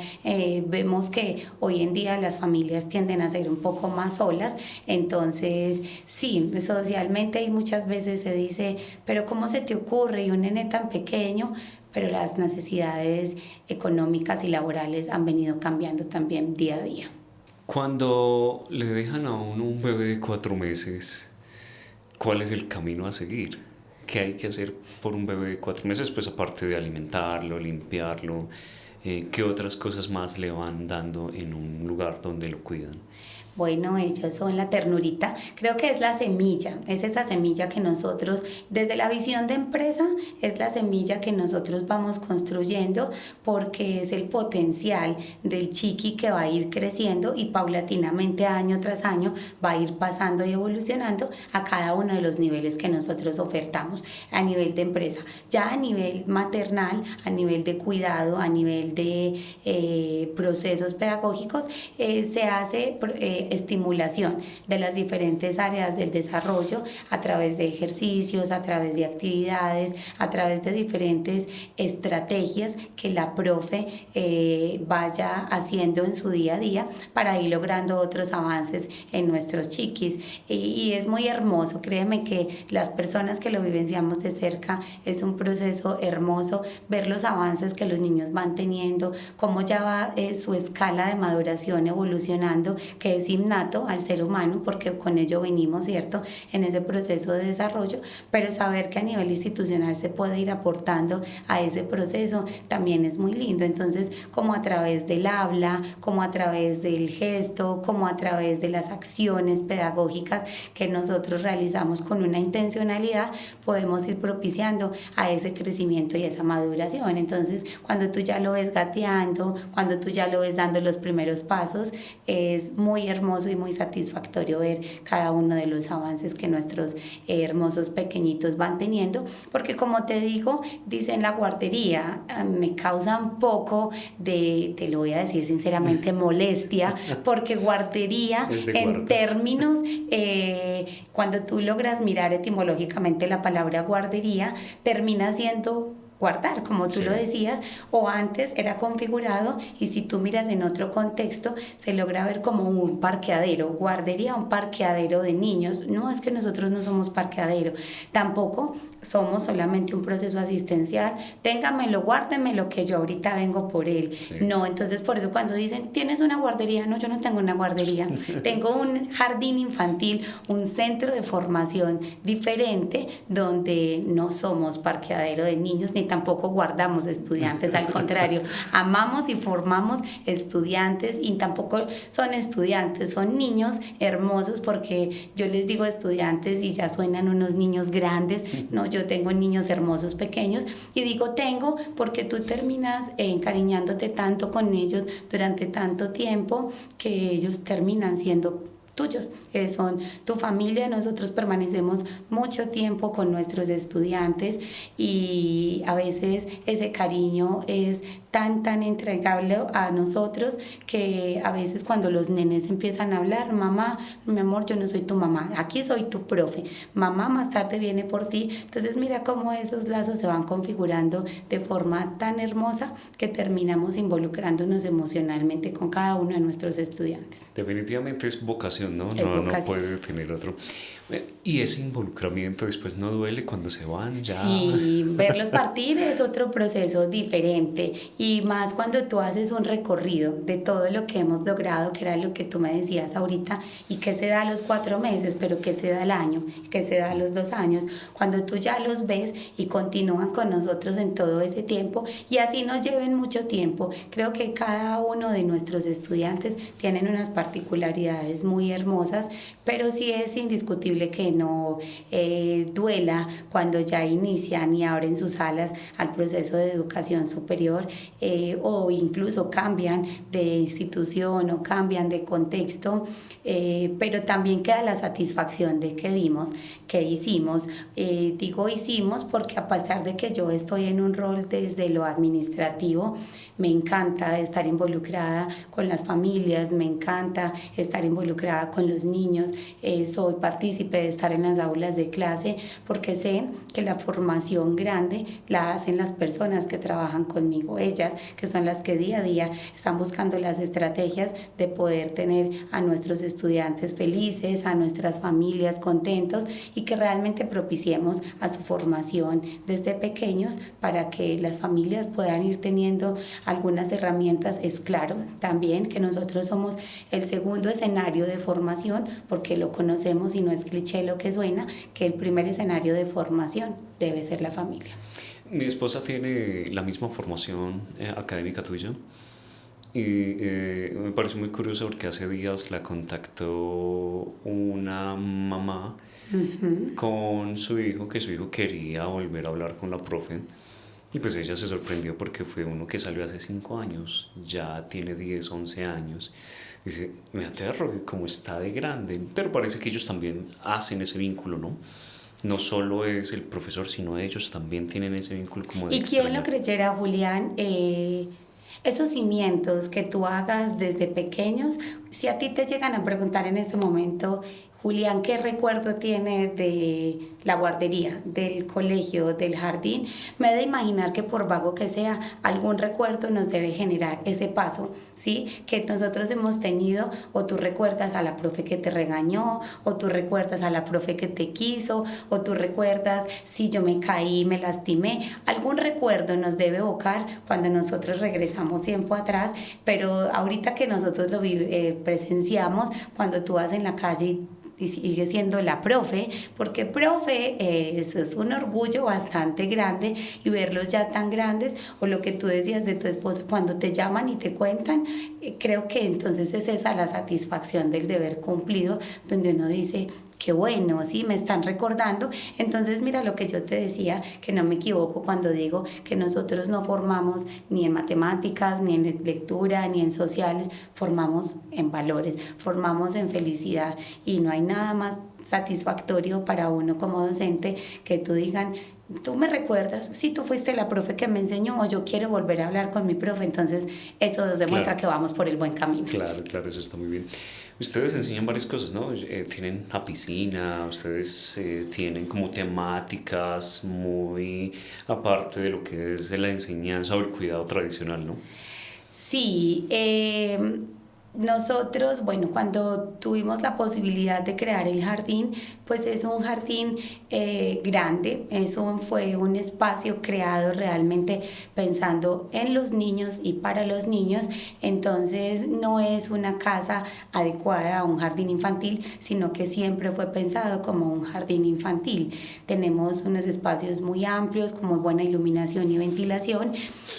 Vemos que hoy en día las familias tienden a ser un poco más solas. Entonces, sí, socialmente y muchas veces se dice, pero ¿cómo se te ocurre? Y un nene tan pequeño, pero las necesidades económicas y laborales han venido cambiando también día a día. Cuando le dejan a uno un bebé de 4 meses, ¿cuál es el camino a seguir? ¿Qué hay que hacer por un bebé de 4 meses? Pues aparte de alimentarlo, limpiarlo, ¿qué otras cosas más le van dando en un lugar donde lo cuidan? Bueno, ellos son la ternurita. Creo que es la semilla, es esa semilla que nosotros, desde la visión de empresa, es la semilla que nosotros vamos construyendo, porque es el potencial del chiqui que va a ir creciendo y paulatinamente año tras año va a ir pasando y evolucionando a cada uno de los niveles que nosotros ofertamos a nivel de empresa. Ya a nivel maternal, a nivel de cuidado, a nivel de procesos pedagógicos, se hace estimulación de las diferentes áreas del desarrollo a través de ejercicios, a través de actividades, a través de diferentes estrategias que la profe vaya haciendo en su día a día para ir logrando otros avances en nuestros chiquis. Y es muy hermoso, créeme que las personas que lo vivenciamos de cerca es un proceso hermoso ver los avances que los niños van teniendo, cómo ya va su escala de maduración evolucionando, que es innato al ser humano, porque con ello venimos, ¿cierto?, en ese proceso de desarrollo, pero saber que a nivel institucional se puede ir aportando a ese proceso también es muy lindo. Entonces, como a través del habla, como a través del gesto, como a través de las acciones pedagógicas que nosotros realizamos con una intencionalidad, podemos ir propiciando a ese crecimiento y esa maduración. Entonces, cuando tú ya lo ves gateando, cuando tú ya lo ves dando los primeros pasos, es muy hermoso hermoso y muy satisfactorio ver cada uno de los avances que nuestros hermosos pequeñitos van teniendo, porque como te digo, dicen la guardería, me causa un poco de, te lo voy a decir sinceramente, molestia, porque guardería en términos, cuando tú logras mirar etimológicamente la palabra guardería, termina siendo guardar, como tú lo decías, o antes era configurado, y si tú miras en otro contexto, se logra ver como un parqueadero, guardería, un parqueadero de niños. No, es que nosotros no somos parqueadero, tampoco somos solamente un proceso asistencial, téngamelo, guárdemelo, que yo ahorita vengo por él. No, entonces por eso cuando dicen, ¿tienes una guardería? No, yo no tengo una guardería, tengo un jardín infantil, un centro de formación diferente, donde no somos parqueadero de niños, ni tampoco guardamos estudiantes, al contrario, amamos y formamos estudiantes, y tampoco son estudiantes, son niños hermosos, porque yo les digo estudiantes y ya suenan unos niños grandes. No, yo tengo niños hermosos pequeños, y digo tengo porque tú terminas encariñándote tanto con ellos durante tanto tiempo, que ellos terminan siendo tuyos, son tu familia. Nosotros permanecemos mucho tiempo con nuestros estudiantes, y a veces ese cariño es tan entregable a nosotros, que a veces cuando los nenes empiezan a hablar, mamá, mi amor, yo no soy tu mamá, aquí soy tu profe, mamá más tarde viene por ti. Entonces mira cómo esos lazos se van configurando de forma tan hermosa, que terminamos involucrándonos emocionalmente con cada uno de nuestros estudiantes. Definitivamente es vocación, ¿no? No puede tener otro. Y ese involucramiento después no duele cuando se van ya. Sí, verlos partir es otro proceso diferente, y más cuando tú haces un recorrido de todo lo que hemos logrado, que era lo que tú me decías ahorita, y que se da a los 4 meses, pero que se da al año, que se da a los 2 años, cuando tú ya los ves y continúan con nosotros en todo ese tiempo, y así nos lleven mucho tiempo. Creo que cada uno de nuestros estudiantes tienen unas particularidades muy hermosas, pero sí es indiscutible que no duela cuando ya inician y abren sus alas al proceso de educación superior, o incluso cambian de institución o cambian de contexto, pero también queda la satisfacción de que dimos, que hicimos. Digo hicimos porque a pesar de que yo estoy en un rol desde lo administrativo, me encanta estar involucrada con las familias, me encanta estar involucrada con los niños, soy partícipe de estar en las aulas de clase, porque sé que la formación grande la hacen las personas que trabajan conmigo, ellas que son las que día a día están buscando las estrategias de poder tener a nuestros estudiantes felices, a nuestras familias contentos, y que realmente propiciemos a su formación desde pequeños, para que las familias puedan ir teniendo algunas herramientas. Es claro también que nosotros somos el segundo escenario de formación, porque lo conocemos y no es cliché lo que suena, que el primer escenario de formación debe ser la familia. Mi esposa tiene la misma formación académica tuya, y me parece muy curioso porque hace días la contactó una mamá con su hijo, que su hijo quería volver a hablar con la profe. Y pues ella se sorprendió porque fue uno que salió hace 5 años, ya tiene 10, 11 años. Dice, me aterro cómo está de grande, pero parece que ellos también hacen ese vínculo, ¿no? No solo es el profesor, sino ellos también tienen ese vínculo como de ¿Y quién lo creyera, Julián? Esos cimientos que tú hagas desde pequeños, si a ti te llegan a preguntar en este momento, Julián, ¿qué recuerdo tiene de la guardería, del colegio, del jardín? Me he de imaginar que por vago que sea, algún recuerdo nos debe generar ese paso, ¿sí? Que nosotros hemos tenido, o tú recuerdas a la profe que te regañó, o tú recuerdas a la profe que te quiso, o tú recuerdas si yo me caí, me lastimé. Algún recuerdo nos debe evocar cuando nosotros regresamos tiempo atrás, pero ahorita que nosotros lo presenciamos, cuando tú vas en la calle y sigue siendo la profe, porque profe eso es un orgullo bastante grande, y verlos ya tan grandes, o lo que tú decías de tu esposa, cuando te llaman y te cuentan, creo que entonces es esa la satisfacción del deber cumplido, donde uno dice, qué bueno, ¿sí? Me están recordando. Entonces, mira lo que yo te decía, que no me equivoco cuando digo que nosotros no formamos ni en matemáticas, ni en lectura, ni en sociales, formamos en valores, formamos en felicidad, y no hay nada más satisfactorio para uno como docente que tú digan, tú me recuerdas, si tú fuiste la profe que me enseñó, o yo quiero volver a hablar con mi profe. Entonces eso nos demuestra que vamos por el buen camino. Claro, claro, eso está muy bien. Ustedes enseñan varias cosas, ¿no? Tienen la piscina, ustedes tienen como temáticas muy aparte de lo que es la enseñanza o el cuidado tradicional, ¿no? Sí, nosotros, bueno, cuando tuvimos la posibilidad de crear el jardín, pues es un jardín grande, eso fue un espacio creado realmente pensando en los niños y para los niños. Entonces no es una casa adecuada a un jardín infantil, sino que siempre fue pensado como un jardín infantil. Tenemos unos espacios muy amplios, con muy buena iluminación y ventilación,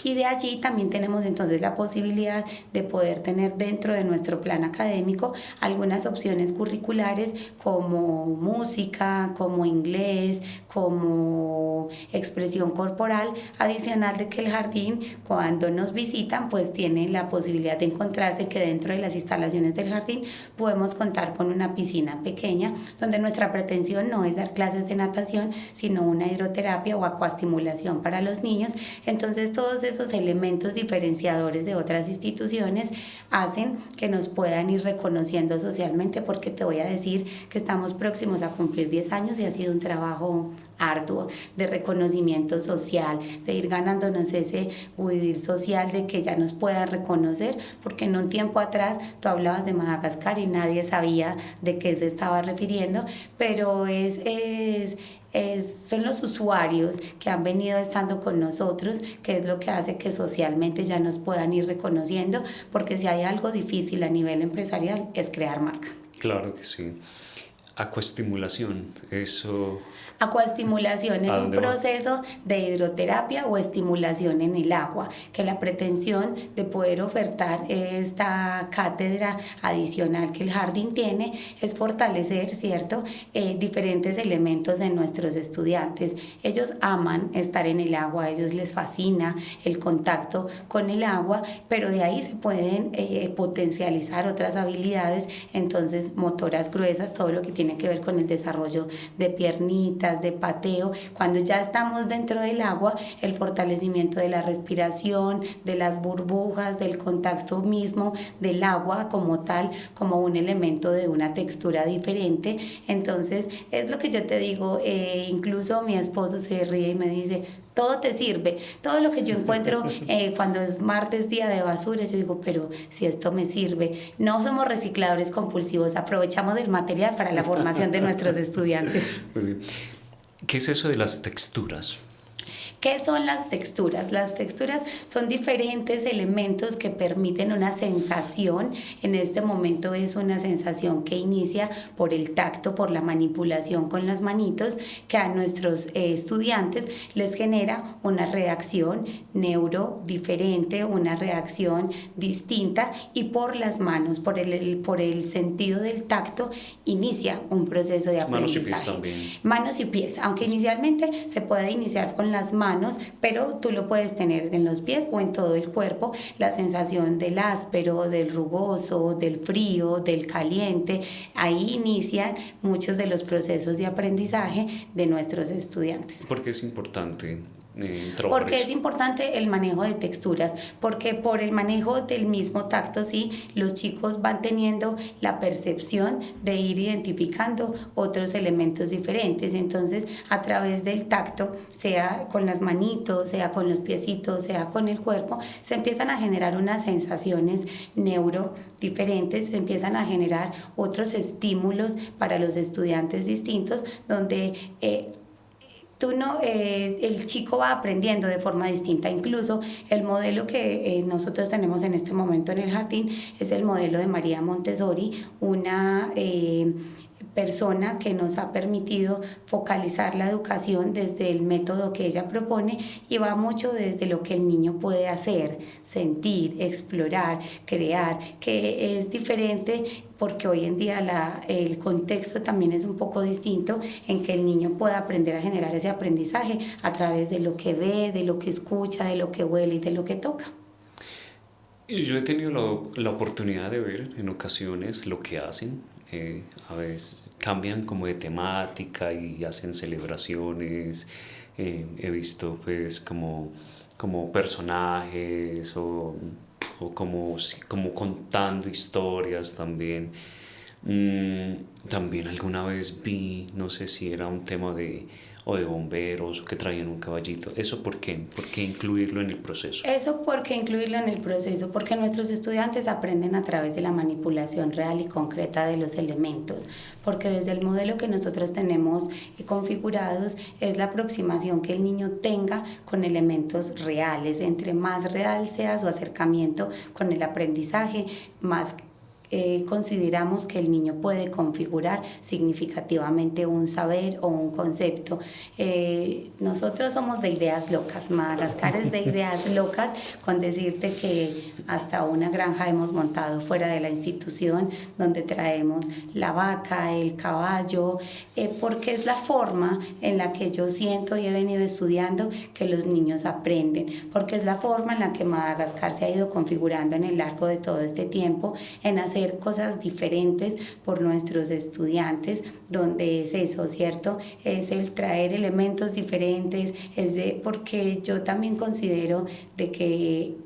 y de allí también tenemos entonces la posibilidad de poder tener dentro de nuestro plan académico algunas opciones curriculares como música, como inglés, como expresión corporal, adicional de que el jardín, cuando nos visitan, pues tienen la posibilidad de encontrarse que dentro de las instalaciones del jardín podemos contar con una piscina pequeña, donde nuestra pretensión no es dar clases de natación, sino una hidroterapia o acuastimulación para los niños. Entonces todos esos elementos diferenciadores de otras instituciones hacen que nos puedan ir reconociendo socialmente, porque te voy a decir que estamos próximos a cumplir 10 años y ha sido un trabajo arduo de reconocimiento social, de ir ganándonos ese huidir social, de que ya nos puedan reconocer, porque en un tiempo atrás tú hablabas de Madagascar y nadie sabía de qué se estaba refiriendo, pero son los usuarios que han venido estando con nosotros, que es lo que hace que socialmente ya nos puedan ir reconociendo, porque si hay algo difícil a nivel empresarial es crear marca. Claro que sí. Acuestimulación, eso... Acuaestimulación es un proceso de hidroterapia o estimulación en el agua, que la pretensión de poder ofertar esta cátedra adicional que el jardín tiene es fortalecer, ¿cierto?, diferentes elementos en nuestros estudiantes. Ellos aman estar en el agua, a ellos les fascina el contacto con el agua, pero de ahí se pueden potencializar otras habilidades, entonces motoras gruesas, todo lo que tiene que ver con el desarrollo de piernitas, de pateo. Cuando ya estamos dentro del agua, el fortalecimiento de la respiración, de las burbujas, del contacto mismo del agua como tal, como un elemento de una textura diferente. Entonces es lo que yo te digo, incluso mi esposo se ríe y me dice, todo te sirve, todo lo que yo encuentro cuando es martes, día de basura, yo digo, pero si esto me sirve. No somos recicladores compulsivos, aprovechamos el material para la formación de nuestros estudiantes. Muy bien. ¿Qué es eso de las texturas? ¿Qué son las texturas? Las texturas son diferentes elementos que permiten una sensación. En este momento es una sensación que inicia por el tacto, por la manipulación con las manitos, que a nuestros estudiantes les genera una reacción neuro diferente, una reacción distinta, y por las manos, por el sentido del tacto, inicia un proceso de aprendizaje. Manos y pies también. Manos y pies, aunque inicialmente se puede iniciar con las manos, pero tú lo puedes tener en los pies o en todo el cuerpo, la sensación del áspero, del rugoso, del frío, del caliente. Ahí inician muchos de los procesos de aprendizaje de nuestros estudiantes. ¿Por qué es importante? Porque es importante el manejo de texturas, porque por el manejo del mismo tacto, sí, los chicos van teniendo la percepción de ir identificando otros elementos diferentes. Entonces, a través del tacto, sea con las manitos, sea con los piecitos, sea con el cuerpo, se empiezan a generar unas sensaciones neuro diferentes, se empiezan a generar otros estímulos para los estudiantes distintos, donde el chico va aprendiendo de forma distinta. Incluso el modelo que nosotros tenemos en este momento en el jardín es el modelo de María Montessori, una persona que nos ha permitido focalizar la educación desde el método que ella propone y va mucho desde lo que el niño puede hacer, sentir, explorar, crear, que es diferente porque hoy en día el contexto también es un poco distinto en que el niño pueda aprender a generar ese aprendizaje a través de lo que ve, de lo que escucha, de lo que huele y de lo que toca. Y yo he tenido la oportunidad de ver en ocasiones lo que hacen. A veces cambian como de temática y hacen celebraciones. He visto pues como personajes o como contando historias también. También alguna vez vi, no sé si era un tema o de bomberos o que traían un caballito. ¿Eso por qué? ¿Por qué incluirlo en el proceso? Eso porque incluirlo en el proceso, porque nuestros estudiantes aprenden a través de la manipulación real y concreta de los elementos, porque desde el modelo que nosotros tenemos configurados es la aproximación que el niño tenga con elementos reales. Entre más real sea su acercamiento con el aprendizaje, más consideramos que el niño puede configurar significativamente un saber o un concepto. Nosotros somos de ideas locas, Madagascar es de ideas locas, con decirte que hasta una granja hemos montado fuera de la institución donde traemos la vaca, el caballo, porque es la forma en la que yo siento y he venido estudiando que los niños aprenden, porque es la forma en la que Madagascar se ha ido configurando en el largo de todo este tiempo, en hacer cosas diferentes por nuestros estudiantes, donde es eso, ¿cierto? Es el traer elementos diferentes, porque yo también considero de que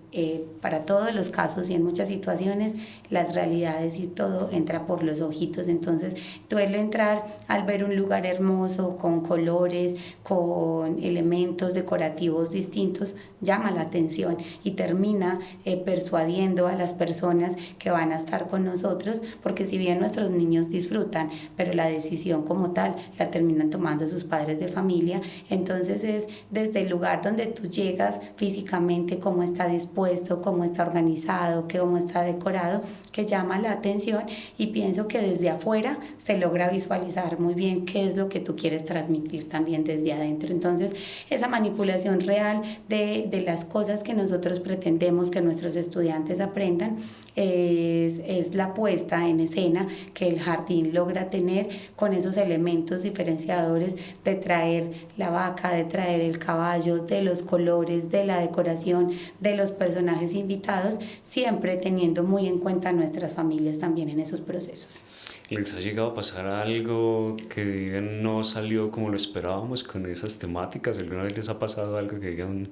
para todos los casos y en muchas situaciones las realidades y todo entra por los ojitos, entonces duele entrar al ver un lugar hermoso con colores, con elementos decorativos distintos, llama la atención y termina persuadiendo a las personas que van a estar con nosotros, porque si bien nuestros niños disfrutan, pero la decisión como tal la terminan tomando sus padres de familia, entonces es desde el lugar donde tú llegas físicamente, cómo está dispuesto, cómo está organizado, cómo está decorado, que llama la atención y pienso que desde afuera se logra visualizar muy bien qué es lo que tú quieres transmitir también desde adentro. Entonces, esa manipulación real de las cosas que nosotros pretendemos que nuestros estudiantes aprendan es la puesta en escena que el jardín logra tener con esos elementos diferenciadores de traer la vaca, de traer el caballo, de los colores, de la decoración, de los personajes invitados, siempre teniendo muy en cuenta a nuestras familias también en esos procesos. ¿Les ha llegado a pasar algo que digan no salió como lo esperábamos con esas temáticas? ¿Alguna vez les ha pasado algo que digan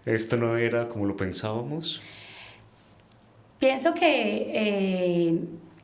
esto no era como lo pensábamos? Pienso que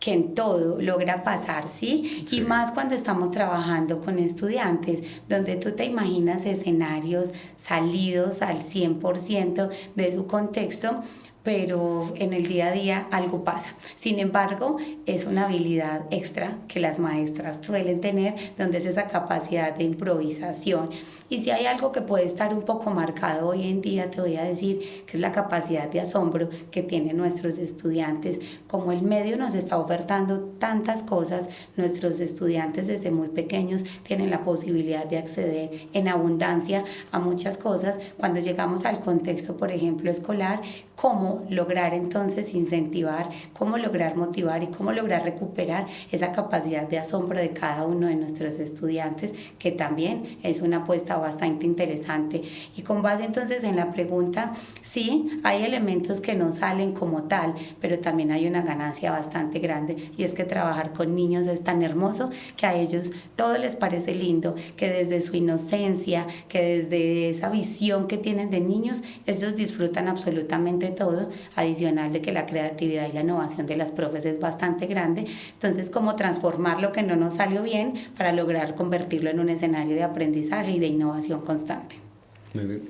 en todo logra pasar, ¿sí? Sí. Y más cuando estamos trabajando con estudiantes, donde tú te imaginas escenarios salidos al 100% de su contexto, pero en el día a día algo pasa. Sin embargo, es una habilidad extra que las maestras suelen tener, donde es esa capacidad de improvisación. Y si hay algo que puede estar un poco marcado hoy en día, te voy a decir que es la capacidad de asombro que tienen nuestros estudiantes. Como el medio nos está ofertando tantas cosas, nuestros estudiantes desde muy pequeños tienen la posibilidad de acceder en abundancia a muchas cosas. Cuando llegamos al contexto, por ejemplo, escolar, cómo lograr entonces incentivar, cómo lograr motivar y cómo lograr recuperar esa capacidad de asombro de cada uno de nuestros estudiantes, que también es una apuesta bastante interesante. Y con base entonces en la pregunta, sí, hay elementos que no salen como tal, pero también hay una ganancia bastante grande, y es que trabajar con niños es tan hermoso que a ellos todo les parece lindo, que desde su inocencia, que desde esa visión que tienen de niños, ellos disfrutan absolutamente todo, adicional de que la creatividad y la innovación de las profes es bastante grande. Entonces, cómo transformar lo que no nos salió bien para lograr convertirlo en un escenario de aprendizaje y de innovación constante.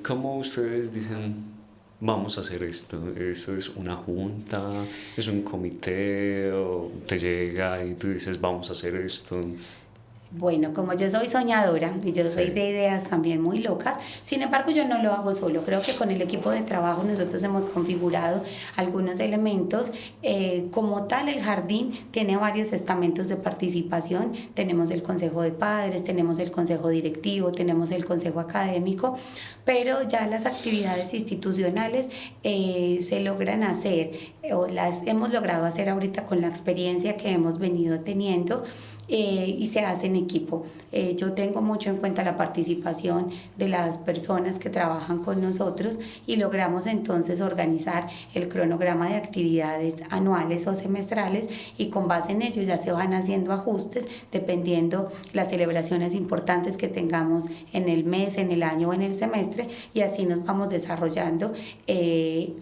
¿Cómo ustedes dicen vamos a hacer esto? ¿Eso es una junta? ¿Es un comité? ¿O te llega y tú dices vamos a hacer esto? Bueno, como yo soy soñadora y yo soy Sí, de ideas también muy locas, sin embargo yo no lo hago solo, creo que con el equipo de trabajo nosotros hemos configurado algunos elementos, como tal el jardín tiene varios estamentos de participación, tenemos el consejo de padres, tenemos el consejo directivo, tenemos el consejo académico, pero ya las actividades institucionales se logran hacer o las hemos logrado hacer ahorita con la experiencia que hemos venido teniendo, y se hace en equipo. Yo tengo mucho en cuenta la participación de las personas que trabajan con nosotros y logramos entonces organizar el cronograma de actividades anuales o semestrales y con base en ello ya se van haciendo ajustes dependiendo las celebraciones importantes que tengamos en el mes, en el año o en el semestre, y así nos vamos desarrollando,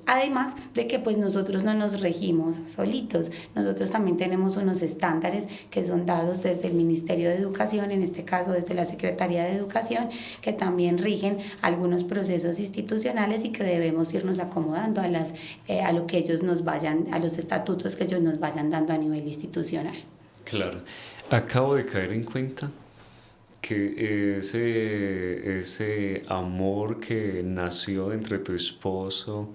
además de que pues nosotros no nos regimos solitos, nosotros también tenemos unos estándares que son dados desde el Ministerio de Educación, en este caso desde la Secretaría de Educación, que también rigen algunos procesos institucionales y que debemos irnos acomodando a lo que ellos nos vayan, a los estatutos que ellos nos vayan dando a nivel institucional. claro. Acabo de caer en cuenta que ese amor que nació entre tu esposo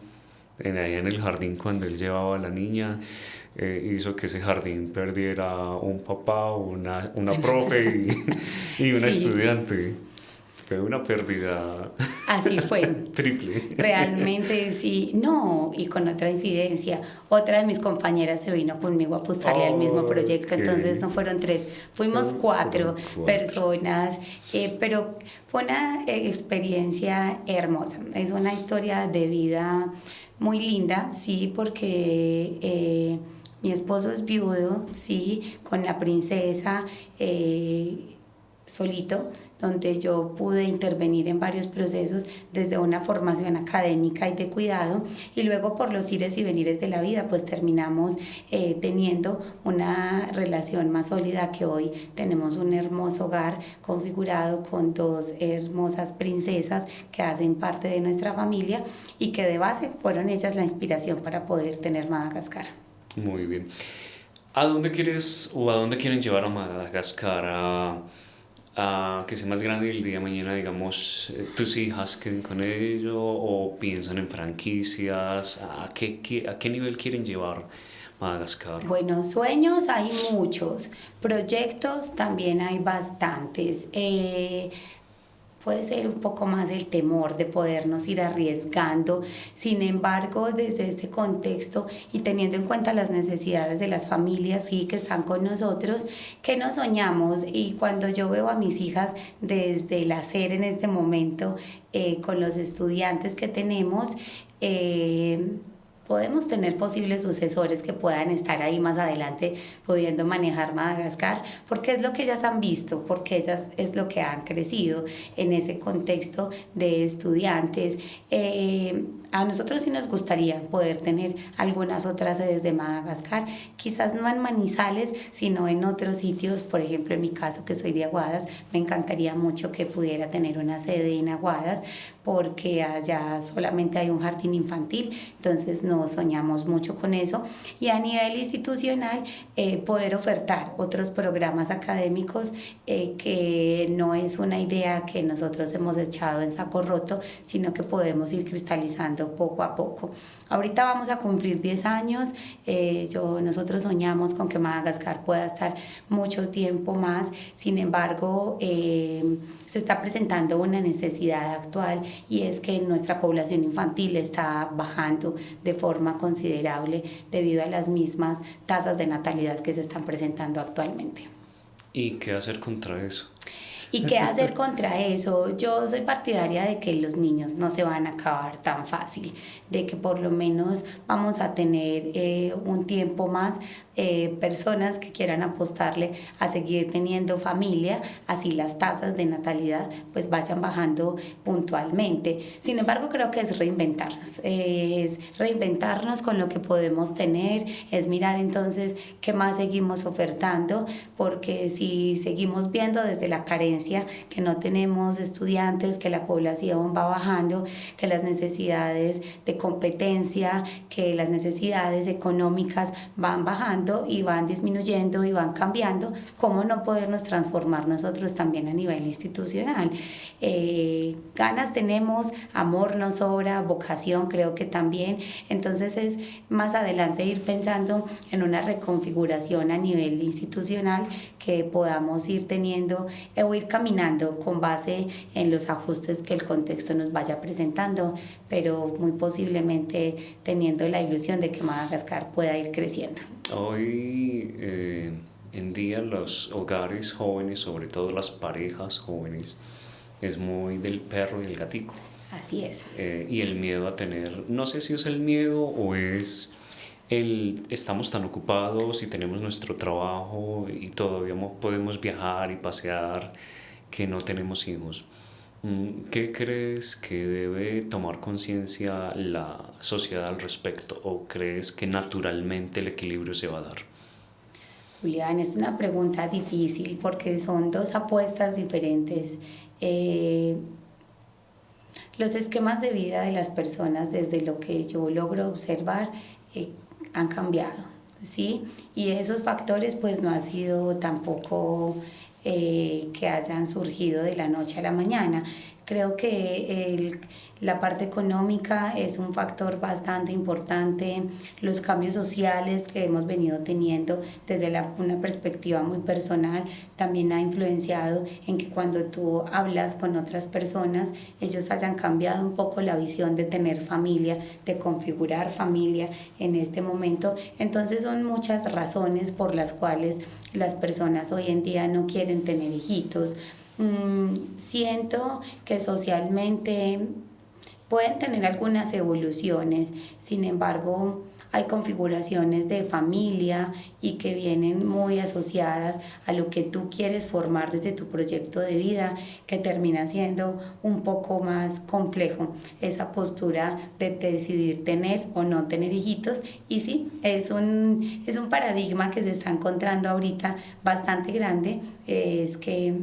ahí en el jardín cuando él llevaba a la niña, hizo que ese jardín perdiera un papá, una profe y una Sí, estudiante. Fue una pérdida así fue. triple. Realmente sí, no, y con otra infidencia. Otra de mis compañeras se vino conmigo a apostarle al mismo proyecto, Ok. entonces no fueron tres, fuimos cuatro Fueron cuatro. personas, pero fue una experiencia hermosa. Es una historia de vida muy linda, sí, porque mi esposo es viudo, sí, con la princesa. Solito, donde yo pude intervenir en varios procesos desde una formación académica y de cuidado, y luego por los ires y venires de la vida pues terminamos teniendo una relación más sólida, que hoy tenemos un hermoso hogar configurado con dos hermosas princesas que hacen parte de nuestra familia y que de base fueron ellas la inspiración para poder tener Madagascar. Muy bien. ¿A dónde quieres o a dónde quieren llevar a Madagascar? A que sea más grande y el día de mañana, digamos, tus hijas queden con ello o piensan en franquicias. A qué nivel quieren llevar Madagascar? Bueno, sueños hay muchos, proyectos también hay bastantes. Puede ser un poco más el temor de podernos ir arriesgando. Sin embargo, desde este contexto y teniendo en cuenta las necesidades de las familias, sí, que están con nosotros, que nos soñamos, y cuando yo veo a mis hijas desde el hacer en este momento, con los estudiantes que tenemos, podemos tener posibles sucesores que puedan estar ahí más adelante pudiendo manejar Madagascar, porque es lo que ellas han visto, porque ellas es lo que han crecido en ese contexto de estudiantes. A nosotros sí nos gustaría poder tener algunas otras sedes de Madagascar, quizás no en Manizales, sino en otros sitios. Por ejemplo, en mi caso, que soy de Aguadas, me encantaría mucho que pudiera tener una sede en Aguadas, porque allá solamente hay un jardín infantil, entonces nos soñamos mucho con eso. Y a nivel institucional, poder ofertar otros programas académicos, que no es una idea que nosotros hemos echado en saco roto, sino que podemos ir cristalizando poco a poco. Ahorita vamos a cumplir 10 años, nosotros soñamos con que Madagascar pueda estar mucho tiempo más. Sin embargo, se está presentando una necesidad actual, y es que nuestra población infantil está bajando de forma considerable debido a las mismas tasas de natalidad que se están presentando actualmente. ¿Y qué hacer contra eso? ¿Y qué hacer contra eso? Yo soy partidaria de que los niños no se van a acabar tan fácil, de que por lo menos vamos a tener un tiempo más, personas que quieran apostarle a seguir teniendo familia, así las tasas de natalidad pues vayan bajando puntualmente. Sin embargo, creo que es reinventarnos con lo que podemos tener, es mirar entonces qué más seguimos ofertando, porque si seguimos viendo desde la carencia que no tenemos estudiantes, que la población va bajando, que las necesidades de competencia, que las necesidades económicas van bajando, aumentando y van disminuyendo y van cambiando, ¿cómo no podernos transformar nosotros también a nivel institucional? Ganas tenemos, amor nos sobra, vocación creo que también, entonces es más adelante ir pensando en una reconfiguración a nivel institucional que podamos ir teniendo o ir caminando con base en los ajustes que el contexto nos vaya presentando, pero muy posiblemente teniendo la ilusión de que Madagascar pueda ir creciendo. Hoy en día los hogares jóvenes, sobre todo las parejas jóvenes, es muy del perro y el gatico. Así es. Y el miedo a tener, no sé si es el miedo o es estamos tan ocupados y tenemos nuestro trabajo y todavía podemos viajar y pasear que no tenemos hijos. ¿Qué crees que debe tomar conciencia la sociedad al respecto? ¿O crees que naturalmente el equilibrio se va a dar? Julián, es una pregunta difícil porque son dos apuestas diferentes. Los esquemas de vida de las personas, desde lo que yo logro observar, han cambiado, ¿sí? Y esos factores pues no ha sido tampoco que hayan surgido de la noche a la mañana. Creo que la parte económica es un factor bastante importante, los cambios sociales que hemos venido teniendo desde una perspectiva muy personal también ha influenciado en que cuando tú hablas con otras personas, ellos hayan cambiado un poco la visión de tener familia, de configurar familia en este momento. Entonces son muchas razones por las cuales las personas hoy en día no quieren tener hijitos. Siento que socialmente pueden tener algunas evoluciones, sin embargo hay configuraciones de familia y que vienen muy asociadas a lo que tú quieres formar desde tu proyecto de vida, que termina siendo un poco más complejo esa postura de decidir tener o no tener hijitos. Y sí, es un paradigma que se está encontrando ahorita bastante grande, es que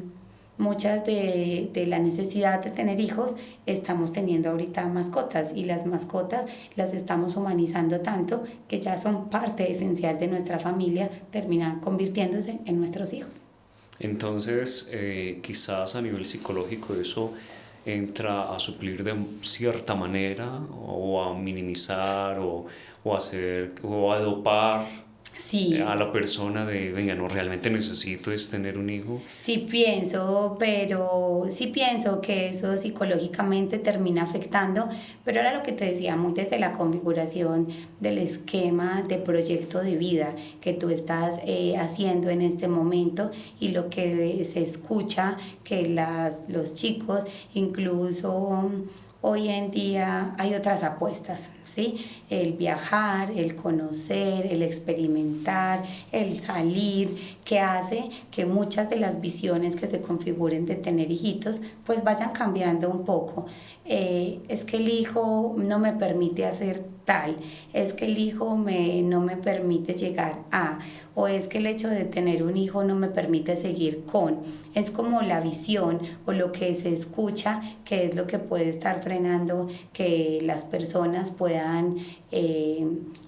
muchas de la necesidad de tener hijos estamos teniendo ahorita mascotas y las mascotas las estamos humanizando tanto que ya son parte esencial de nuestra familia, terminan convirtiéndose en nuestros hijos. Entonces, quizás a nivel psicológico eso entra a suplir de cierta manera o a minimizar o a dopar Sí, a la persona de, venga, no, realmente necesito es tener un hijo. sí pienso que eso psicológicamente termina afectando, pero era lo que te decía, muy desde la configuración del esquema de proyecto de vida que tú estás haciendo en este momento y lo que se escucha que los chicos incluso hoy en día hay otras apuestas, ¿sí? El viajar, el conocer, el experimentar, el salir, que hace que muchas de las visiones que se configuren de tener hijitos pues vayan cambiando un poco. Es que el hijo no me permite hacer tal, es que el hijo no me permite llegar a, o es que el hecho de tener un hijo no me permite seguir con. Es como la visión o lo que se escucha, que es lo que puede estar frenando que las personas puedan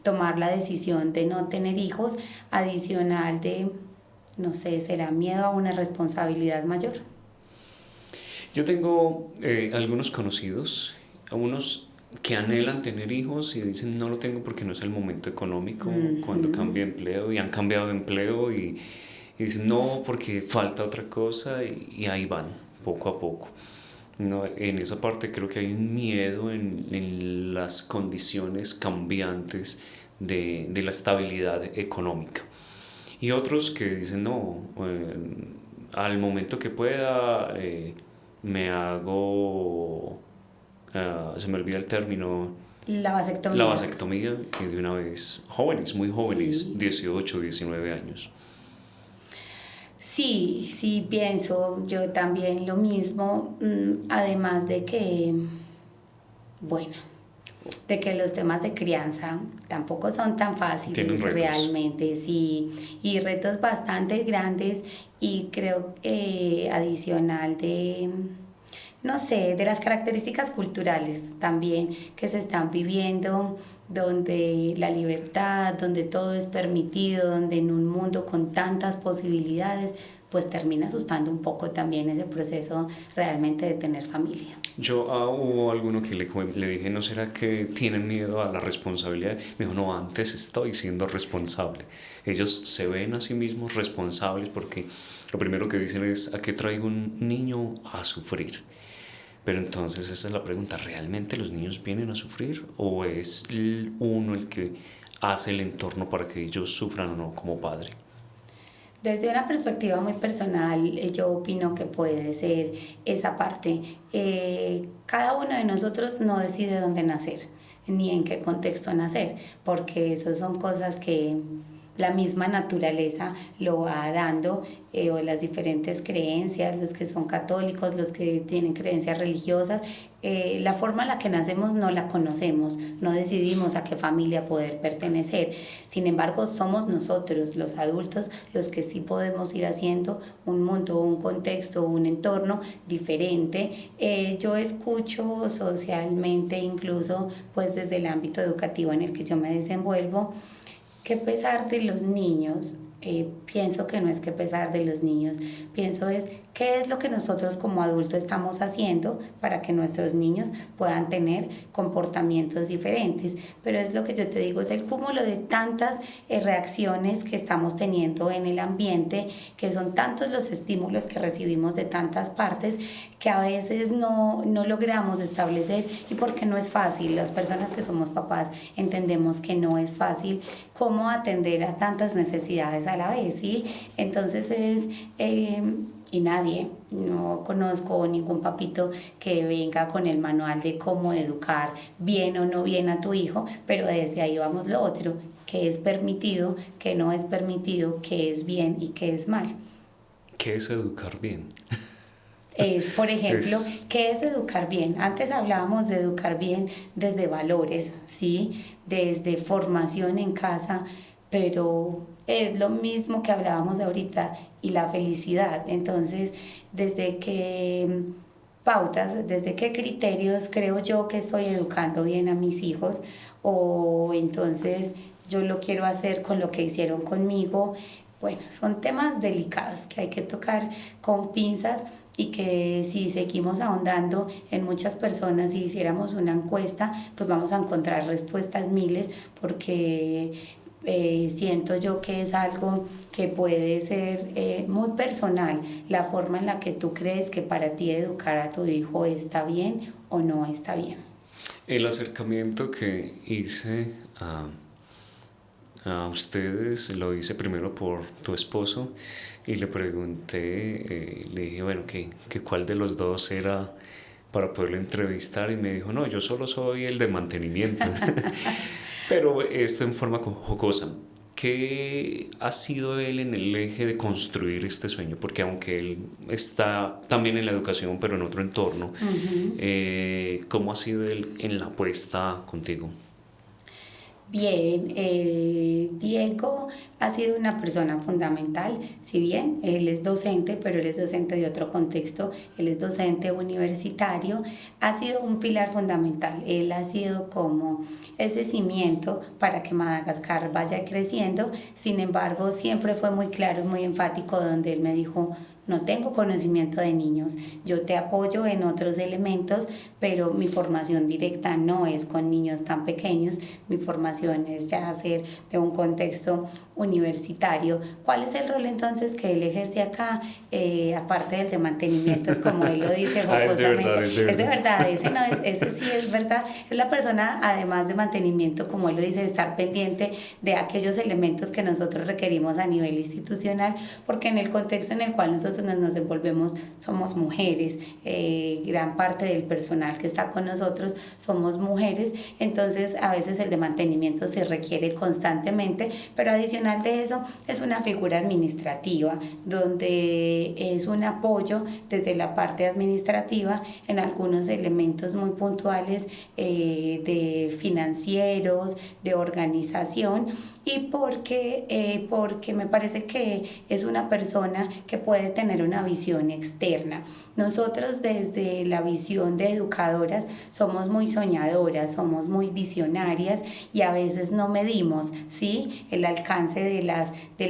tomar la decisión de no tener hijos, adicional de, no sé, será miedo a una responsabilidad mayor. Yo tengo algunos conocidos, unos que anhelan tener hijos y dicen no lo tengo porque no es el momento económico, cuando cambia de empleo y han cambiado de empleo y dicen no porque falta otra cosa y ahí van poco a poco. No, en esa parte creo que hay un miedo en las condiciones cambiantes de la estabilidad económica. Y otros que dicen no, al momento que pueda me hago, se me olvida el término, La vasectomía. la vasectomía y de una vez, jóvenes, muy jóvenes, Sí. 18, 19 años. Sí, pienso yo también lo mismo, además de que, bueno, de que los temas de crianza tampoco son tan fáciles. Tienen retos. Realmente, sí, y retos bastante grandes y creo adicional de, no sé, de las características culturales también que se están viviendo, donde la libertad, donde todo es permitido, donde en un mundo con tantas posibilidades, pues termina asustando un poco también ese proceso realmente de tener familia. Yo hubo alguno que le dije, ¿no será que tienen miedo a la responsabilidad? Me dijo, no, antes estoy siendo responsable. Ellos se ven a sí mismos responsables porque lo primero que dicen es, ¿a qué traigo un niño a sufrir? Pero entonces esa es la pregunta, ¿realmente los niños vienen a sufrir o es uno el que hace el entorno para que ellos sufran o no como padre? Desde una perspectiva muy personal, yo opino que puede ser esa parte. Cada uno de nosotros no decide dónde nacer, ni en qué contexto nacer, porque eso son cosas que la misma naturaleza lo va dando, o las diferentes creencias, los que son católicos, los que tienen creencias religiosas, la forma en la que nacemos no la conocemos, no decidimos a qué familia poder pertenecer. Sin embargo, somos nosotros, los adultos, los que sí podemos ir haciendo un mundo, un contexto, un entorno diferente. Yo escucho socialmente, incluso pues desde el ámbito educativo en el que yo me desenvuelvo, que pesar de los niños, pienso que no es que pesar de los niños, pienso es qué es lo que nosotros como adultos estamos haciendo para que nuestros niños puedan tener comportamientos diferentes. Pero es lo que yo te digo, es el cúmulo de tantas reacciones que estamos teniendo en el ambiente, que son tantos los estímulos que recibimos de tantas partes, que a veces no logramos establecer, y porque no es fácil, las personas que somos papás entendemos que no es fácil cómo atender a tantas necesidades a la vez, ¿sí? Entonces y nadie, no conozco ningún papito que venga con el manual de cómo educar bien o no bien a tu hijo, pero desde ahí vamos lo otro, qué es permitido, qué no es permitido, qué es bien y qué es mal. ¿Qué es educar bien? Por ejemplo, ¿qué es educar bien? Antes hablábamos de educar bien desde valores, ¿sí? Desde formación en casa, pero es lo mismo que hablábamos ahorita, y la felicidad. Entonces, ¿desde qué pautas, desde qué criterios creo yo que estoy educando bien a mis hijos? O entonces yo lo quiero hacer con lo que hicieron conmigo. Bueno, son temas delicados que hay que tocar con pinzas, y que si seguimos ahondando en muchas personas y hiciéramos una encuesta, pues vamos a encontrar respuestas miles, porque siento yo que es algo que puede ser muy personal, la forma en la que tú crees que para ti educar a tu hijo está bien o no está bien. El acercamiento que hice a ustedes lo hice primero por tu esposo y le pregunté, le dije, bueno, que cuál de los dos era para poderlo entrevistar y me dijo, no, yo solo soy el de mantenimiento. Pero esto en forma jocosa. ¿Qué ha sido él en el eje de construir este sueño? Porque aunque él está también en la educación, pero en otro entorno, ¿cómo ha sido él en la apuesta contigo? Bien, Diego ha sido una persona fundamental, si bien él es docente, pero él es docente de otro contexto, él es docente universitario, ha sido un pilar fundamental, él ha sido como ese cimiento para que Madagascar vaya creciendo. Sin embargo, siempre fue muy claro, muy enfático, donde él me dijo, no tengo conocimiento de niños, yo te apoyo en otros elementos, pero mi formación directa no es con niños tan pequeños, mi formación es ya hacer de un contexto universitario. ¿Cuál es el rol entonces que él ejerce acá? Aparte del de mantenimiento, es como él lo dice jocosamente. Es de verdad, ese sí es verdad. Es la persona, además de mantenimiento, como él lo dice, de estar pendiente de aquellos elementos que nosotros requerimos a nivel institucional, porque en el contexto en el cual nosotros nos envolvemos somos mujeres, gran parte del personal que está con nosotros somos mujeres, entonces a veces el de mantenimiento se requiere constantemente, pero adicional de eso es una figura administrativa, donde es un apoyo desde la parte administrativa en algunos elementos muy puntuales, de financieros, de organización, y porque me parece que es una persona que puede tener una visión externa. Nosotros desde la visión de educadoras somos muy soñadoras, somos muy visionarias y a veces no medimos, ¿sí?, el alcance de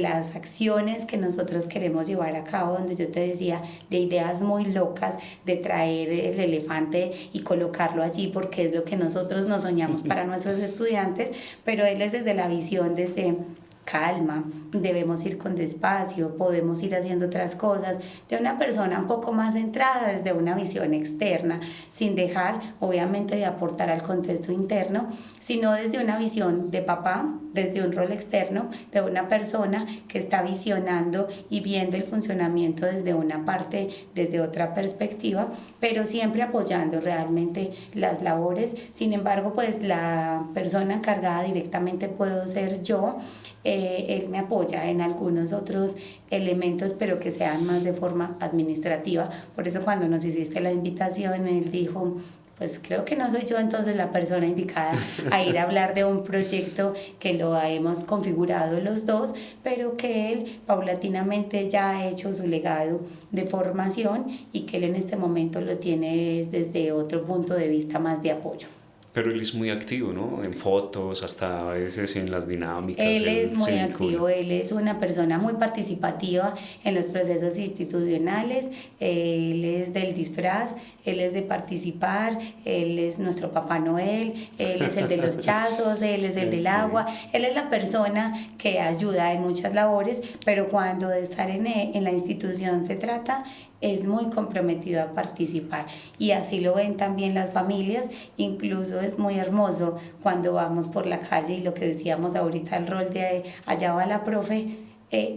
las acciones que nosotros queremos llevar a cabo, donde yo te decía, de ideas muy locas, de traer el elefante y colocarlo allí porque es lo que nosotros nos soñamos para nuestros estudiantes, pero él es desde la visión, desde calma, debemos ir con despacio, podemos ir haciendo otras cosas, de una persona un poco más centrada desde una visión externa, sin dejar obviamente de aportar al contexto interno, sino desde una visión de papá, desde un rol externo, de una persona que está visionando y viendo el funcionamiento desde una parte, desde otra perspectiva, pero siempre apoyando realmente las labores. Sin embargo, pues la persona encargada directamente puedo ser yo. Él me apoya en algunos otros elementos, pero que sean más de forma administrativa. Por eso cuando nos hiciste la invitación, él dijo, pues creo que no soy yo entonces la persona indicada a ir a hablar de un proyecto que lo hemos configurado los dos, pero que él paulatinamente ya ha hecho su legado de formación y que él en este momento lo tiene desde otro punto de vista más de apoyo. Pero él es muy activo, ¿no? En fotos, hasta a veces en las dinámicas, Él es él se muy vincula. activo, él es una persona muy participativa en los procesos institucionales, él es del disfraz, él es de participar, él es nuestro Papá Noel, él es el de los chazos, él es el del Ok. agua, él es la persona que ayuda en muchas labores, pero cuando de estar en la institución se trata, es muy comprometido a participar y así lo ven también las familias. Incluso es muy hermoso cuando vamos por la calle y lo que decíamos ahorita, el rol de allá va la profe,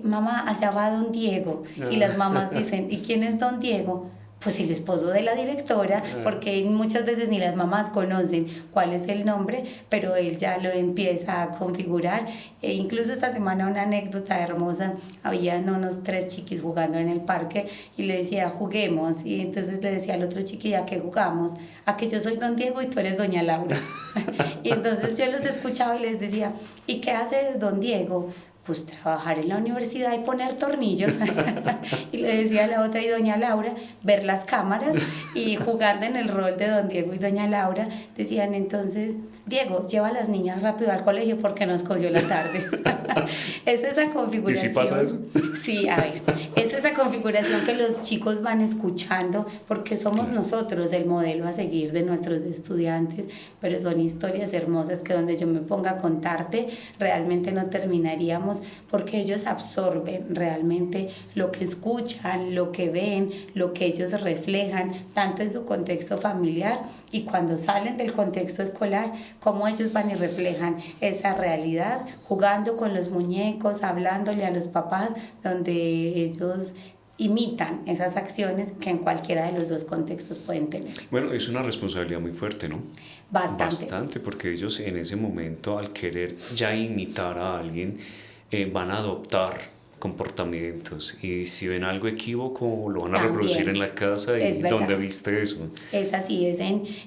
mamá, allá va don Diego, y las mamás dicen, ¿y quién es don Diego? Pues el esposo de la directora, porque muchas veces ni las mamás conocen cuál es el nombre, pero él ya lo empieza a configurar. Incluso esta semana una anécdota hermosa, habían unos 3 chiquis jugando en el parque y le decía, juguemos, y entonces le decía al otro chiqui, ¿a qué jugamos? A que yo soy don Diego y tú eres doña Laura. Y entonces yo los escuchaba y les decía, ¿y qué hace don Diego? Pues trabajar en la universidad y poner tornillos. Y le decía a la otra, y doña Laura, ver las cámaras, y jugando en el rol de don Diego y doña Laura, decían entonces, Diego, lleva a las niñas rápido al colegio porque nos cogió la tarde. Es esa ¿Y si pasa eso? configuración. Sí, a ver, es esa configuración que los chicos van escuchando porque somos Claro. nosotros el modelo a seguir de nuestros estudiantes, pero son historias hermosas que donde yo me ponga a contarte realmente no terminaríamos porque ellos absorben realmente lo que escuchan, lo que ven, lo que ellos reflejan, tanto en su contexto familiar y cuando salen del contexto escolar, cómo ellos van y reflejan esa realidad, jugando con los muñecos, hablándole a los papás, donde ellos imitan esas acciones que en cualquiera de los dos contextos pueden tener. Bueno, es una responsabilidad muy fuerte, ¿no? Bastante. Bastante, porque ellos en ese momento, al querer ya imitar a alguien, van a adoptar comportamientos y si ven algo equívoco lo van a reproducir en También, la casa es y ¿dónde verdad. viste eso? Es así,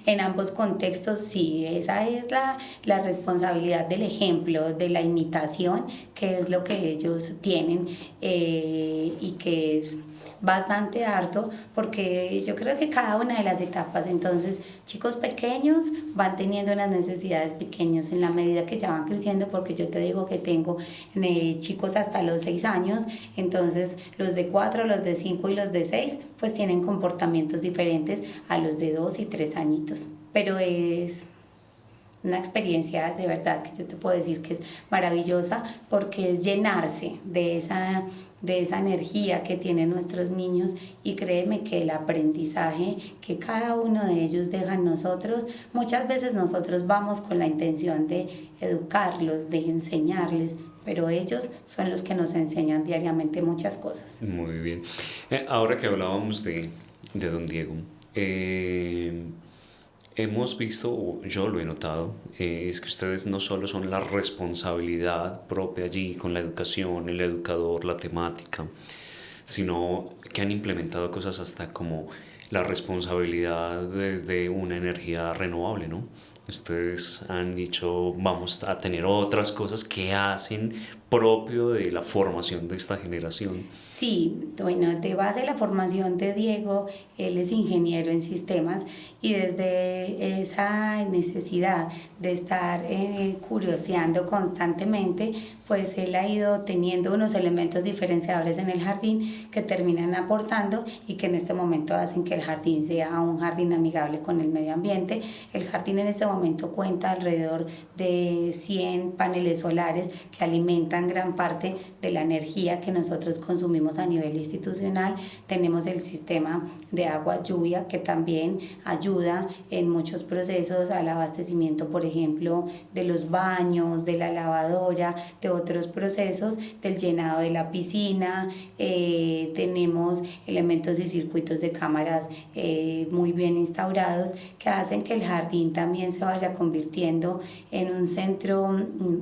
en ambos contextos, sí, esa es la responsabilidad del ejemplo, de la imitación, que es lo que ellos tienen y que es bastante harto porque yo creo que cada una de las etapas, entonces chicos pequeños van teniendo unas necesidades pequeñas en la medida que ya van creciendo, porque yo te digo que tengo chicos hasta los 6 años, entonces los de 4, los de 5 y los de 6 pues tienen comportamientos diferentes a los de 2 y 3 añitos, pero es una experiencia de verdad que yo te puedo decir que es maravillosa porque es llenarse de esa energía que tienen nuestros niños y créeme que el aprendizaje que cada uno de ellos deja en nosotros, muchas veces nosotros vamos con la intención de educarlos, de enseñarles, pero ellos son los que nos enseñan diariamente muchas cosas. Muy bien. Ahora que hablábamos de don Diego, hemos visto, o yo lo he notado, es que ustedes no solo son la responsabilidad propia allí con la educación, el educador, la temática, sino que han implementado cosas hasta como la responsabilidad desde una energía renovable, ¿no? Ustedes han dicho, vamos a tener otras cosas que hacen propio de la formación de esta generación. Sí, bueno, de base la formación de Diego, él es ingeniero en sistemas y desde esa necesidad de estar curioseando constantemente, pues él ha ido teniendo unos elementos diferenciadores en el jardín que terminan aportando y que en este momento hacen que el jardín sea un jardín amigable con el medio ambiente. El jardín en este momento cuenta alrededor de 100 paneles solares que alimentan gran parte de la energía que nosotros consumimos a nivel institucional. Tenemos el sistema de agua lluvia que también ayuda en muchos procesos al abastecimiento, por ejemplo, de los baños, de la lavadora, de otros procesos, del llenado de la piscina. Tenemos elementos y circuitos de cámaras muy bien instaurados que hacen que el jardín también se vaya convirtiendo en un centro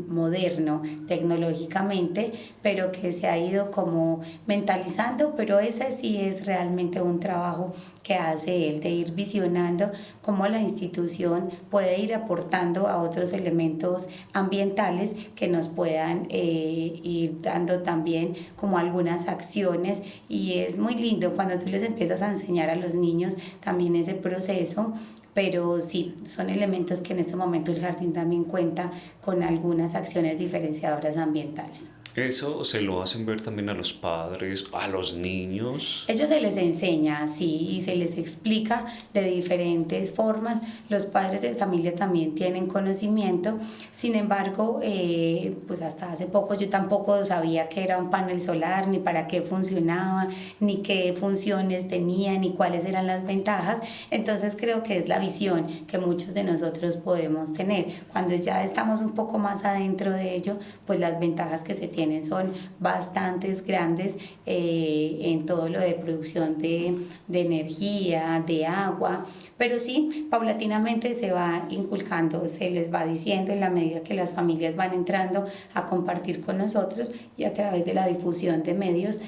moderno tecnológicamente, pero que se ha ido como mentalizando, pero ese sí es realmente un trabajo que hace él, de ir visionando cómo la institución puede ir aportando a otros elementos ambientales que nos puedan ir dando también como algunas acciones, y es muy lindo cuando tú les empiezas a enseñar a los niños también ese proceso. Pero sí, son elementos que en este momento el jardín también cuenta con algunas acciones diferenciadoras ambientales. Eso se lo hacen ver también a los padres, a los niños. Ellos se les enseña así y se les explica de diferentes formas. Los padres de familia también tienen conocimiento. Sin embargo, pues hasta hace poco yo tampoco sabía qué era un panel solar, ni para qué funcionaba, ni qué funciones tenía, ni cuáles eran las ventajas. Entonces creo que es la visión que muchos de nosotros podemos tener. Cuando ya estamos un poco más adentro de ello, pues las ventajas que se tienen son bastantes grandes en todo lo de producción de energía, de agua, pero sí, paulatinamente se va inculcando, se les va diciendo en la medida que las familias van entrando a compartir con nosotros y a través de la difusión de medios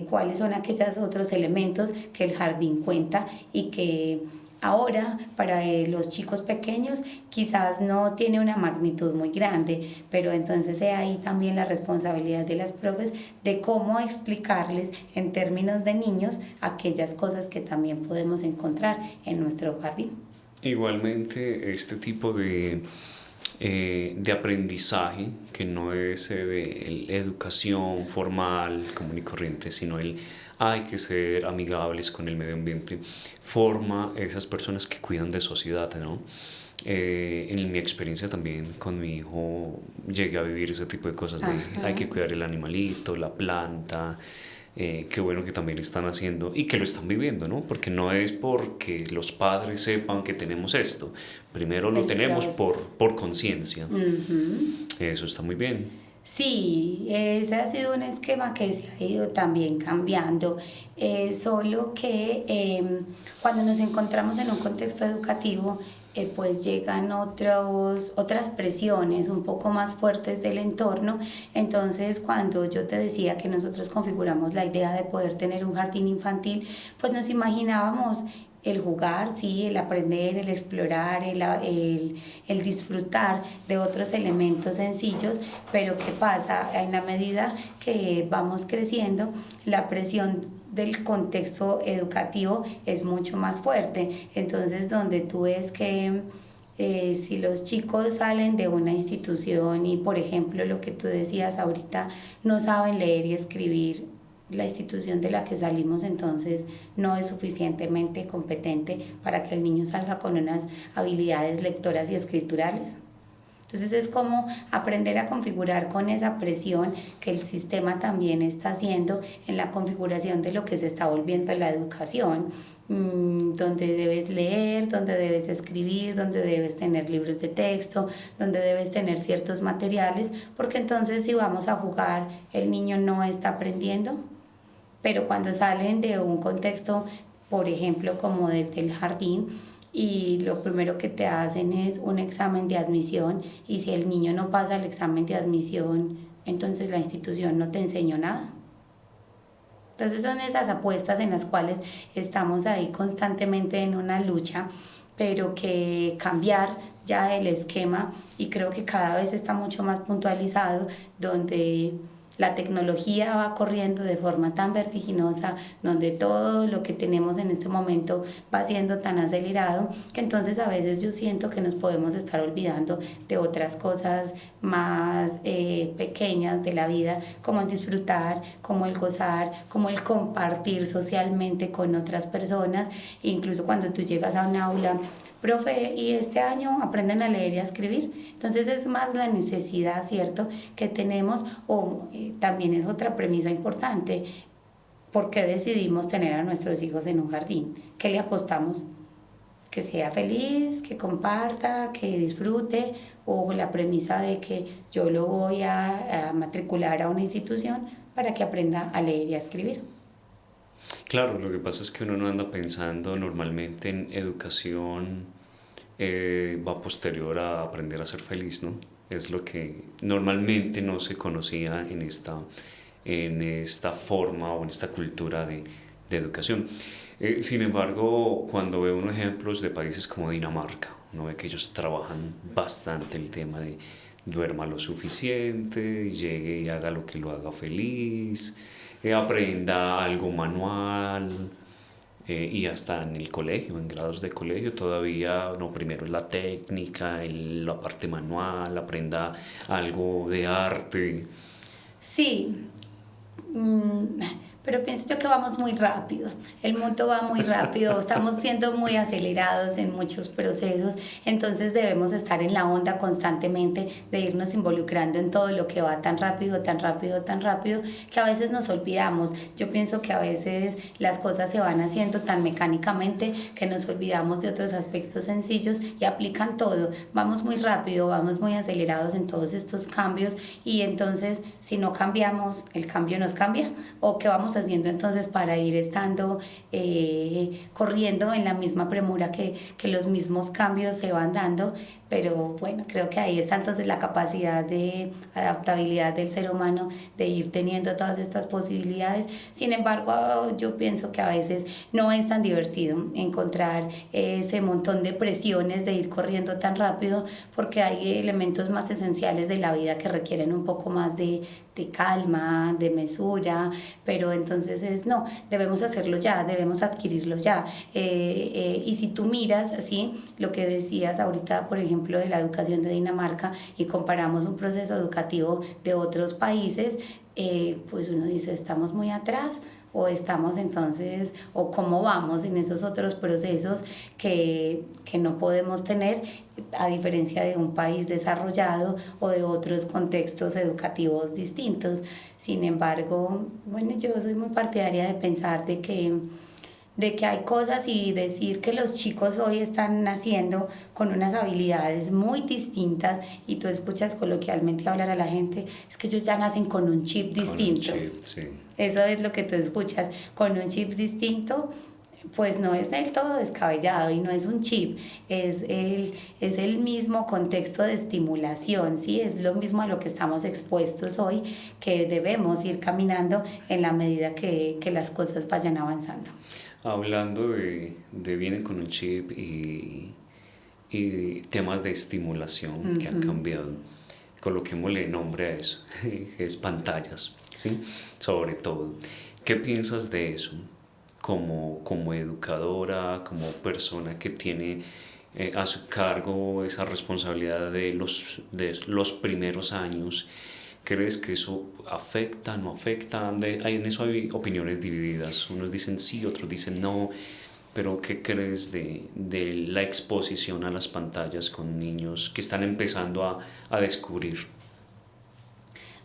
cuáles son aquellos otros elementos que el jardín cuenta y que ahora, para los chicos pequeños, quizás no tiene una magnitud muy grande, pero entonces ahí también la responsabilidad de las profes de cómo explicarles en términos de niños aquellas cosas que también podemos encontrar en nuestro jardín. Igualmente, este tipo de aprendizaje, que no es de educación formal, común y corriente, sino el hay que ser amigables con el medio ambiente, forma esas personas que cuidan de sociedad, ¿no? En mi experiencia también con mi hijo llegué a vivir ese tipo de cosas de Ajá. hay que cuidar el animalito, la planta, qué bueno que también están haciendo y que lo están viviendo, ¿no? Porque no es porque los padres sepan que tenemos esto, primero lo tenemos por conciencia. Eso está muy bien. Sí, ese ha sido un esquema que se ha ido también cambiando, solo que cuando nos encontramos en un contexto educativo, pues llegan otras presiones un poco más fuertes del entorno. Entonces, cuando yo te decía que nosotros configuramos la idea de poder tener un jardín infantil, pues nos imaginábamos el jugar, sí, el aprender, el explorar, el disfrutar de otros elementos sencillos, pero ¿qué pasa? En la medida que vamos creciendo, la presión del contexto educativo es mucho más fuerte. Entonces, donde tú ves que si los chicos salen de una institución y, por ejemplo, lo que tú decías ahorita, no saben leer y escribir, la institución de la que salimos entonces no es suficientemente competente para que el niño salga con unas habilidades lectoras y escriturales. Entonces es como aprender a configurar con esa presión que el sistema también está haciendo en la configuración de lo que se está volviendo la educación, donde debes leer, donde debes escribir, donde debes tener libros de texto, donde debes tener ciertos materiales, porque entonces si vamos a jugar el niño no está aprendiendo. Pero cuando salen de un contexto, por ejemplo, como del jardín, y lo primero que te hacen es un examen de admisión, y si el niño no pasa el examen de admisión, entonces la institución no te enseñó nada. Entonces son esas apuestas en las cuales estamos ahí constantemente en una lucha, pero que cambiar ya el esquema, y creo que cada vez está mucho más puntualizado, donde la tecnología va corriendo de forma tan vertiginosa, donde todo lo que tenemos en este momento va siendo tan acelerado, que entonces a veces yo siento que nos podemos estar olvidando de otras cosas más pequeñas de la vida, como el disfrutar, como el gozar, como el compartir socialmente con otras personas. Incluso cuando tú llegas a un aula: profe, y este año aprenden a leer y a escribir. Entonces es más la necesidad, ¿cierto?, que tenemos, o también es otra premisa importante: ¿por qué decidimos tener a nuestros hijos en un jardín? ¿Qué le apostamos? Que sea feliz, que comparta, que disfrute, o la premisa de que yo lo voy a matricular a una institución para que aprenda a leer y a escribir. Claro, lo que pasa es que uno no anda pensando normalmente en educación, va posterior a aprender a ser feliz, ¿no? Es lo que normalmente no se conocía en esta forma o en esta cultura de educación. Sin embargo, cuando ve unos ejemplos de países como Dinamarca, uno ve que ellos trabajan bastante el tema de duerma lo suficiente, llegue y haga lo que lo haga feliz, aprenda algo manual, y hasta en el colegio, en grados de colegio, todavía no, primero es la técnica, la parte manual, aprenda algo de arte. Sí, Mm, pero pienso yo que vamos muy rápido, el mundo va muy rápido, estamos siendo muy acelerados en muchos procesos, entonces debemos estar en la onda constantemente de irnos involucrando en todo lo que va tan rápido, tan rápido, tan rápido, que a veces nos olvidamos. Yo pienso que a veces las cosas se van haciendo tan mecánicamente que nos olvidamos de otros aspectos sencillos y aplican todo. Vamos muy rápido, vamos muy acelerados en todos estos cambios, y entonces si no cambiamos, el cambio nos cambia. ¿O qué vamos haciendo entonces para ir estando corriendo en la misma premura que los mismos cambios se van dando? Pero bueno, creo que ahí está entonces la capacidad de adaptabilidad del ser humano, de ir teniendo todas estas posibilidades. Sin embargo, yo pienso que a veces no es tan divertido encontrar ese montón de presiones de ir corriendo tan rápido, porque hay elementos más esenciales de la vida que requieren un poco más de calma, de mesura, pero entonces no, debemos hacerlo ya, debemos adquirirlo ya. Y si tú miras así lo que decías ahorita, por ejemplo, de la educación de Dinamarca, y comparamos un proceso educativo de otros países, pues uno dice: estamos muy atrás, o estamos entonces, o cómo vamos en esos otros procesos que no podemos tener, a diferencia de un país desarrollado o de otros contextos educativos distintos. Sin embargo, bueno, yo soy muy partidaria de pensar de que hay cosas, y decir que los chicos hoy están naciendo con unas habilidades muy distintas, y tú escuchas coloquialmente hablar a la gente: es que ellos ya nacen con un chip distinto. Con un chip, sí. Eso es lo que tú escuchas, con un chip distinto. Pues no es del todo descabellado, y no es un chip, es el mismo contexto de estimulación, ¿sí? Es lo mismo a lo que estamos expuestos hoy, que debemos ir caminando en la medida que las cosas vayan avanzando. Hablando de vienen con un chip y temas de estimulación que han cambiado, coloquémosle nombre a eso, es pantallas, ¿sí? Sobre todo. ¿Qué piensas de eso como educadora, como persona que tiene a su cargo esa responsabilidad de los primeros años? ¿Crees que eso afecta, no afecta? En eso hay opiniones divididas. Unos dicen sí, otros dicen no. Pero ¿qué crees de la exposición a las pantallas con niños que están empezando a descubrir?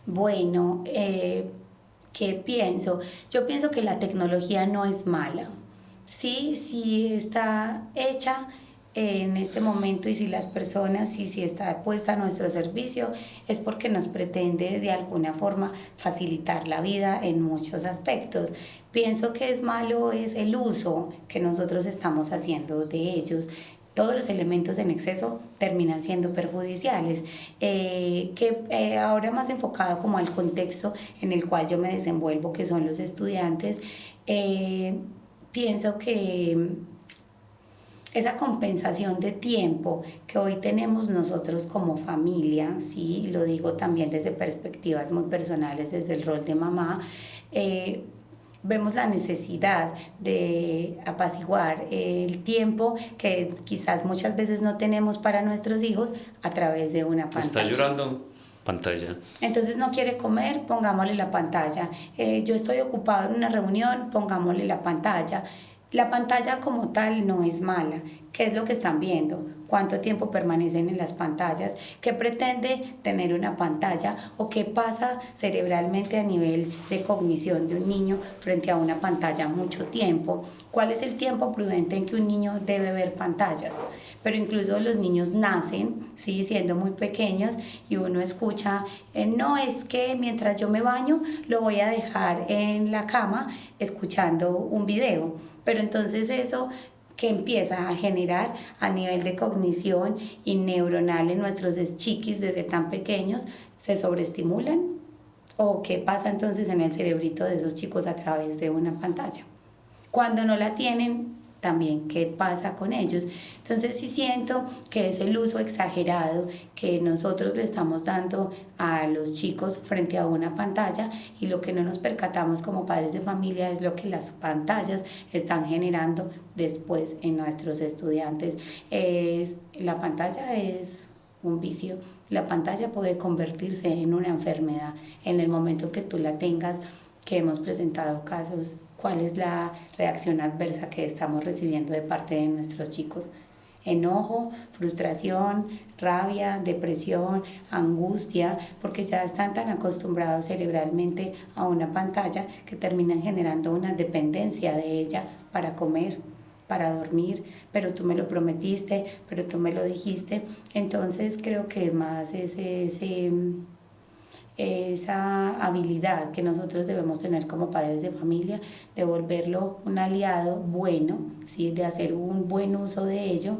Bueno, ¿qué pienso? Yo pienso que la tecnología no es mala. Sí, sí está hecha en este momento, y si las personas, y si está puesta a nuestro servicio, es porque nos pretende de alguna forma facilitar la vida en muchos aspectos. Pienso que es malo es el uso que nosotros estamos haciendo de ellos. Todos los elementos en exceso terminan siendo perjudiciales. Ahora más enfocado como al contexto en el cual yo me desenvuelvo, que son los estudiantes, pienso que esa compensación de tiempo que hoy tenemos nosotros como familia, sí, lo digo también desde perspectivas muy personales, desde el rol de mamá, vemos la necesidad de apaciguar el tiempo que quizás muchas veces no tenemos para nuestros hijos a través de una pantalla. Está llorando, pantalla. Entonces no quiere comer, pongámosle la pantalla. Yo estoy ocupado en una reunión, pongámosle la pantalla. La pantalla como tal no es mala. ¿Qué es lo que están viendo? ¿Cuánto tiempo permanecen en las pantallas? ¿Qué pretende tener una pantalla? ¿O qué pasa cerebralmente a nivel de cognición de un niño frente a una pantalla mucho tiempo? ¿Cuál es el tiempo prudente en que un niño debe ver pantallas? Pero incluso los niños nacen, ¿sí? Siendo muy pequeños, y uno escucha, no, es que mientras yo me baño lo voy a dejar en la cama escuchando un video. Pero entonces eso que empieza a generar a nivel de cognición y neuronal en nuestros chiquis desde tan pequeños, se sobreestimulan. ¿O qué pasa entonces en el cerebrito de esos chicos a través de una pantalla? Cuando no la tienen, también qué pasa con ellos. Entonces sí siento que es el uso exagerado que nosotros le estamos dando a los chicos frente a una pantalla, y lo que no nos percatamos como padres de familia es lo que las pantallas están generando después en nuestros estudiantes. La pantalla es un vicio. La pantalla puede convertirse en una enfermedad en el momento que tú la tengas, que hemos presentado casos. ¿Cuál es la reacción adversa que estamos recibiendo de parte de nuestros chicos? Enojo, frustración, rabia, depresión, angustia, porque ya están tan acostumbrados cerebralmente a una pantalla que terminan generando una dependencia de ella para comer, para dormir, pero tú me lo prometiste, pero tú me lo dijiste. Entonces creo que más es esa habilidad que nosotros debemos tener como padres de familia, de volverlo un aliado bueno, ¿sí? De hacer un buen uso de ello,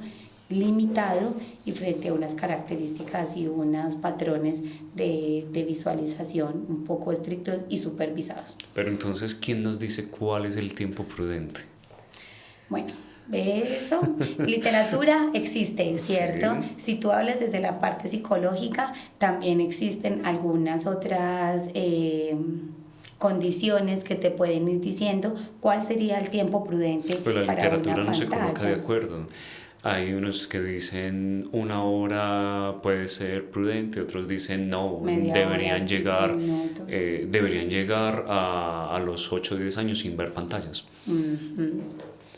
limitado y frente a unas características y unos patrones de visualización un poco estrictos y supervisados. Pero entonces, ¿quién nos dice cuál es el tiempo prudente? Bueno, eso, literatura existe, ¿cierto? Sí. Si tú hablas desde la parte psicológica, también existen algunas otras condiciones que te pueden ir diciendo cuál sería el tiempo prudente Pero la para literatura una no se coloca de pantalla. acuerdo. Hay unos que dicen 1 hora puede ser prudente, otros dicen no, Media hora, 15 minutos. deberían llegar a los 8 o 10 años sin ver pantallas,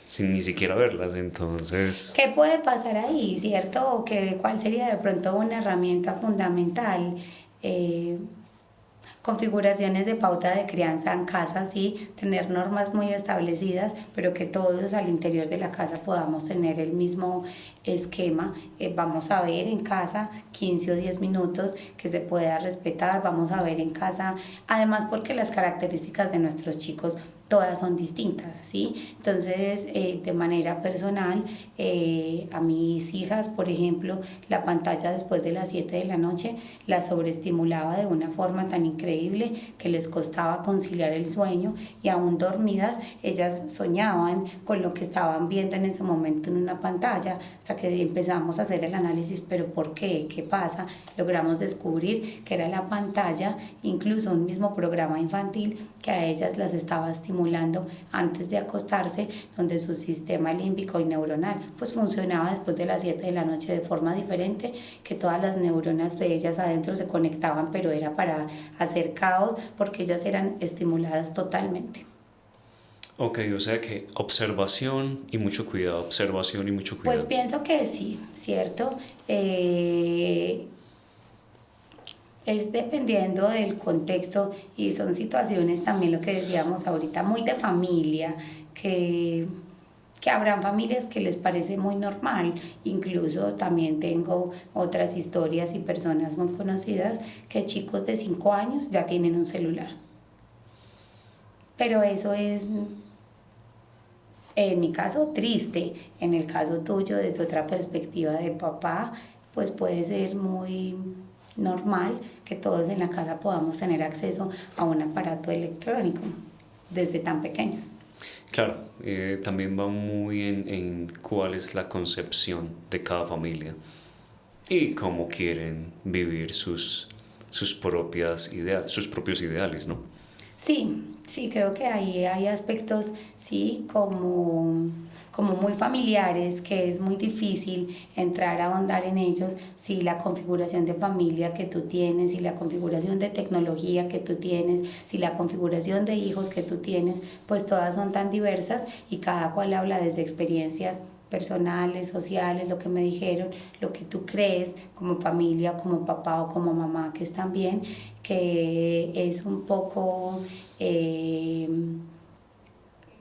sin ni siquiera verlas. Entonces, ¿Qué puede pasar ahí, cierto? ¿O cuál sería de pronto una herramienta fundamental? Configuraciones de pauta de crianza en casa, sí, tener normas muy establecidas, pero que todos al interior de la casa podamos tener el mismo esquema. Vamos a ver en casa 15 o 10 minutos que se pueda respetar, vamos a ver en casa, además porque las características de nuestros chicos todas son distintas, ¿sí? Entonces, de manera personal, a mis hijas, por ejemplo, la pantalla después de las 7 de la noche la sobreestimulaba de una forma tan increíble que les costaba conciliar el sueño, y aún dormidas, ellas soñaban con lo que estaban viendo en ese momento en una pantalla, hasta que empezamos a hacer el análisis, pero ¿por qué? ¿Qué pasa? Logramos descubrir que era la pantalla, incluso un mismo programa infantil que a ellas las estaba estimulando antes de acostarse, donde su sistema límbico y neuronal pues funcionaba después de las 7 de la noche de forma diferente, que todas las neuronas de ellas adentro se conectaban, pero era para hacer caos porque ellas eran estimuladas totalmente. ok, o sea que observación y mucho cuidado, observación y mucho Pues cuidado. pienso que sí, ¿cierto? Es dependiendo del contexto, y son situaciones también, lo que decíamos ahorita, muy de familia, que habrán familias que les parece muy normal. Incluso también tengo otras historias y personas muy conocidas que chicos de 5 años ya tienen un celular. Pero eso es, en mi caso, triste. En el caso tuyo, desde otra perspectiva de papá, pues puede ser muy normal que todos en la casa podamos tener acceso a un aparato electrónico desde tan pequeños. Claro, también va muy en cuál es la concepción de cada familia y cómo quieren vivir sus propias ideales, sus propios ideales, ¿no? Sí, sí, creo que ahí hay aspectos, sí, como muy familiares, que es muy difícil entrar a ahondar en ellos si la configuración de familia que tú tienes, si la configuración de tecnología que tú tienes, si la configuración de hijos que tú tienes, pues todas son tan diversas y cada cual habla desde experiencias personales, sociales, lo que me dijeron, lo que tú crees como familia, como papá o como mamá, que están bien, que es un poco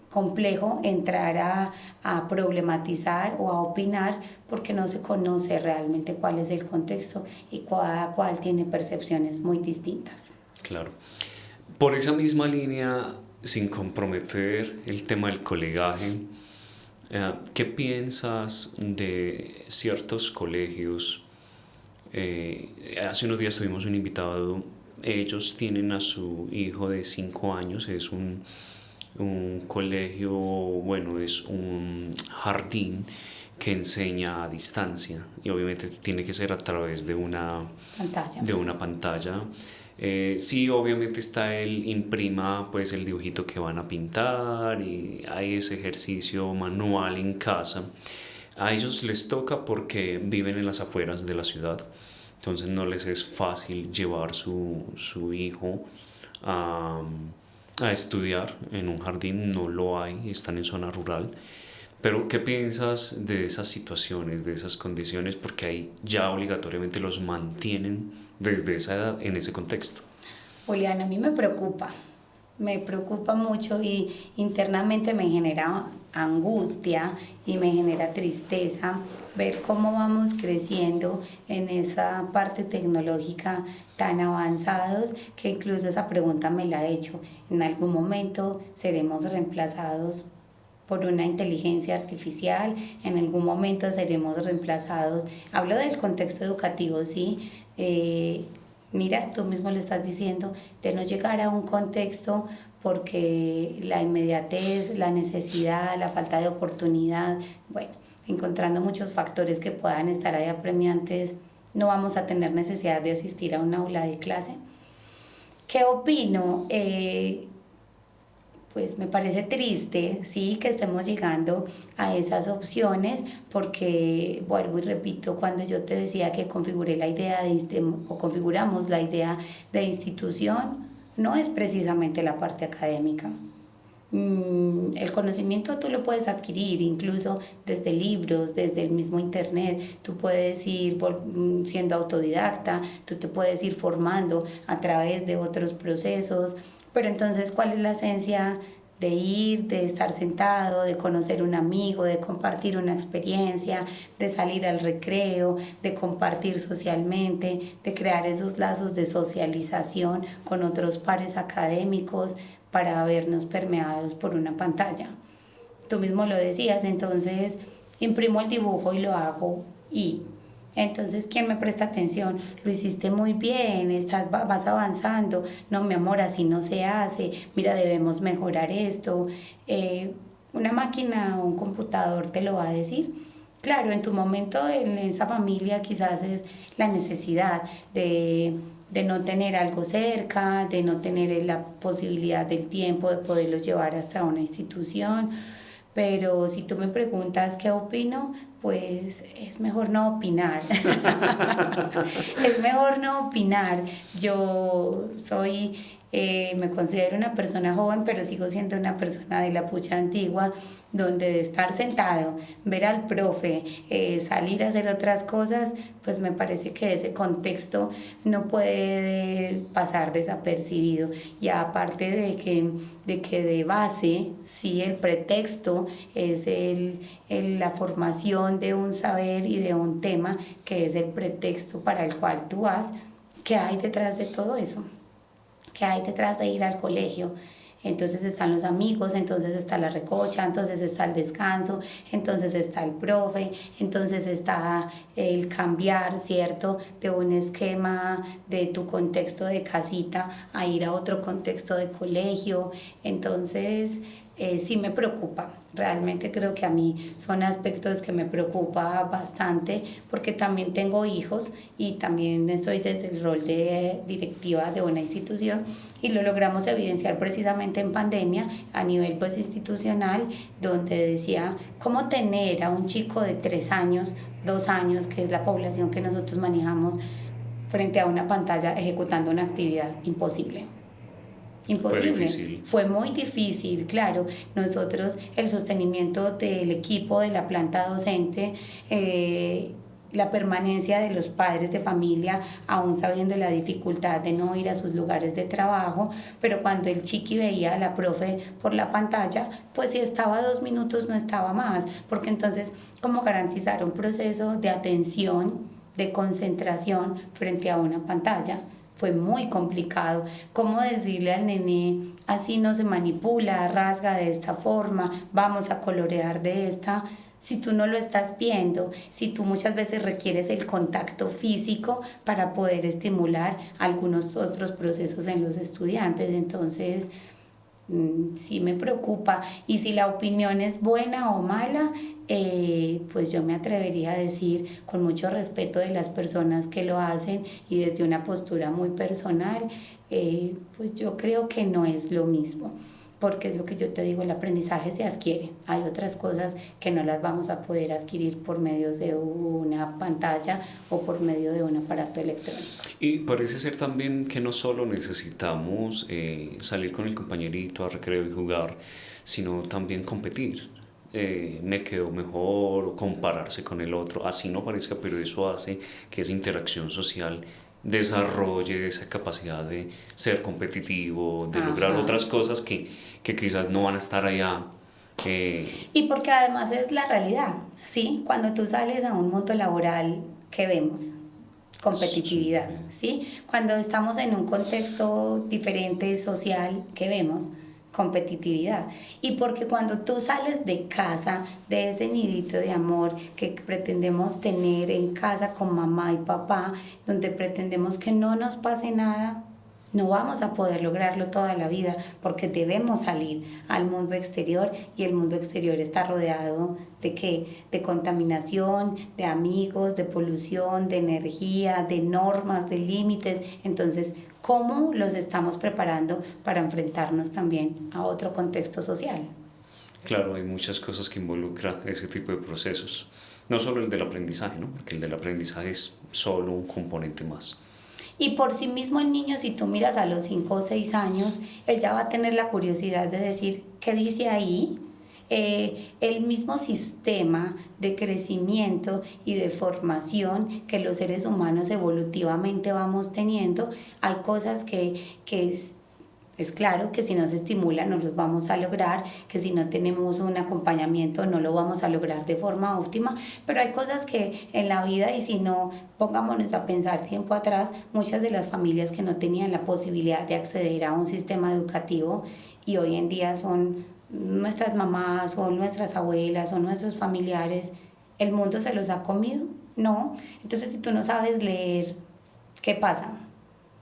complejo entrar a problematizar o a opinar porque no se conoce realmente cuál es el contexto y cada cual tiene percepciones muy distintas. Claro. Por esa misma línea, sin comprometer el tema del colegaje, ¿qué piensas de ciertos colegios? Hace unos días tuvimos un invitado, ellos tienen a su hijo de 5 años, es un colegio, bueno, es un jardín que enseña a distancia y obviamente tiene que ser a través Pantalla. de una pantalla. Sí, obviamente está el imprima pues el dibujito que van a pintar y hay ese ejercicio manual en casa. A ellos les toca porque viven en las afueras de la ciudad, entonces no les es fácil llevar su hijo a, a estudiar en un jardín, no lo hay, están en zona rural. Pero ¿qué piensas de esas situaciones, de esas condiciones? Porque ahí ya obligatoriamente los mantienen desde esa edad en ese contexto. Juliana, a mí me preocupa mucho y internamente me genera angustia y me genera tristeza ver cómo vamos creciendo en esa parte tecnológica tan avanzados que incluso esa pregunta me la he hecho. ¿En algún momento seremos reemplazados por una inteligencia artificial? ¿En algún momento seremos reemplazados? Hablo del contexto educativo, ¿sí? Mira, tú mismo le estás diciendo, de no llegar a un contexto porque la inmediatez, la necesidad, la falta de oportunidad, bueno, encontrando muchos factores que puedan estar ahí apremiantes, no vamos a tener necesidad de asistir a un aula de clase. ¿Qué opino? Pues me parece triste, sí, que estemos llegando a esas opciones porque, vuelvo y repito, cuando yo te decía que configuré la idea o configuramos la idea de institución, no es precisamente la parte académica. El conocimiento tú lo puedes adquirir incluso desde libros, desde el mismo internet, tú puedes ir siendo autodidacta, tú te puedes ir formando a través de otros procesos, pero entonces, ¿cuál es la esencia de ir, de estar sentado, de conocer un amigo, de compartir una experiencia, de salir al recreo, de compartir socialmente, de crear esos lazos de socialización con otros pares académicos para vernos permeados por una pantalla? Tú mismo lo decías, entonces imprimo el dibujo y lo hago y entonces, ¿quién me presta atención? Lo hiciste muy bien, vas avanzando. No, mi amor, así no se hace. Mira, debemos mejorar esto. Una máquina o un computador te lo va a decir. Claro, en tu momento, en esa familia, quizás es la necesidad de no tener algo cerca, de no tener la posibilidad del tiempo de poderlo llevar hasta una institución. Pero si tú me preguntas qué opino, pues es mejor no opinar. Es mejor no opinar. Yo me considero una persona joven, pero sigo siendo una persona de la pucha antigua, donde de estar sentado, ver al profe, salir a hacer otras cosas, pues me parece que ese contexto no puede pasar desapercibido. Y aparte de que de base, sí, el pretexto es la formación de un saber y de un tema que es el pretexto para el cual tú vas. ¿Qué hay detrás de todo eso? ¿Qué hay detrás de ir al colegio? Entonces están los amigos, entonces está la recocha, entonces está el descanso, entonces está el profe, entonces está el cambiar, ¿cierto? De un esquema de tu contexto de casita a ir a otro contexto de colegio. Entonces, sí me preocupa. Realmente creo que a mí son aspectos que me preocupa bastante porque también tengo hijos y también estoy desde el rol de directiva de una institución y lo logramos evidenciar precisamente en pandemia a nivel pues institucional, donde decía cómo tener a un chico de 3 años, 2 años, que es la población que nosotros manejamos, frente a una pantalla ejecutando una actividad imposible. Fue Imposible, difícil. fue muy difícil, claro. Nosotros, el sostenimiento del equipo de la planta docente, la permanencia de los padres de familia, aún sabiendo la dificultad de no ir a sus lugares de trabajo, pero cuando el chiqui veía a la profe por la pantalla, pues si estaba 2 minutos no estaba más, porque entonces, ¿cómo garantizar un proceso de atención, de concentración frente a una pantalla? Fue muy complicado. ¿Cómo decirle al nené, así no se manipula, rasga de esta forma, vamos a colorear de esta? Si tú no lo estás viendo, si tú muchas veces requieres el contacto físico para poder estimular algunos otros procesos en los estudiantes. Entonces, sí me preocupa. Y si la opinión es buena o mala, pues yo me atrevería a decir con mucho respeto de las personas que lo hacen y desde una postura muy personal, pues yo creo que no es lo mismo, porque es lo que yo te digo, el aprendizaje se adquiere. Hay otras cosas que no las vamos a poder adquirir por medio de una pantalla o por medio de un aparato electrónico. Y parece ser también que no solo necesitamos salir con el compañerito a recreo y jugar, sino también competir. Me quedo mejor o compararse con el otro, así no parezca, pero eso hace que esa interacción social desarrolle esa capacidad de ser competitivo, de lograr Ajá. otras cosas que quizás no van a estar allá. Y porque además es la realidad, ¿sí? Cuando tú sales a un mundo laboral, ¿qué vemos? Sí, Competitividad, ¿sí? Cuando estamos en un contexto diferente social, ¿qué vemos? Competitividad. Y porque cuando tú sales de casa, de ese nidito de amor que pretendemos tener en casa con mamá y papá, donde pretendemos que no nos pase nada, no vamos a poder lograrlo toda la vida porque debemos salir al mundo exterior y el mundo exterior está rodeado de qué, de contaminación, de amigos, de polución, de energía, de normas, de límites. Entonces, ¿cómo los estamos preparando para enfrentarnos también a otro contexto social? claro, hay muchas cosas que involucra ese tipo de procesos. No solo el del aprendizaje, ¿no? Porque el del aprendizaje es solo un componente más. Y por sí mismo el niño, si tú miras a los 5 o 6 años, él ya va a tener la curiosidad de decir, ¿qué dice ahí? El mismo sistema de crecimiento y de formación que los seres humanos evolutivamente vamos teniendo, hay cosas que es claro que si no se estimula no los vamos a lograr, que si no tenemos un acompañamiento no lo vamos a lograr de forma óptima, pero hay cosas que en la vida, y si no, pongámonos a pensar tiempo atrás, muchas de las familias que no tenían la posibilidad de acceder a un sistema educativo y hoy en día son nuestras mamás, son nuestras abuelas, son nuestros familiares, ¿el mundo se los ha comido? No. Entonces si tú no sabes leer, ¿qué pasa?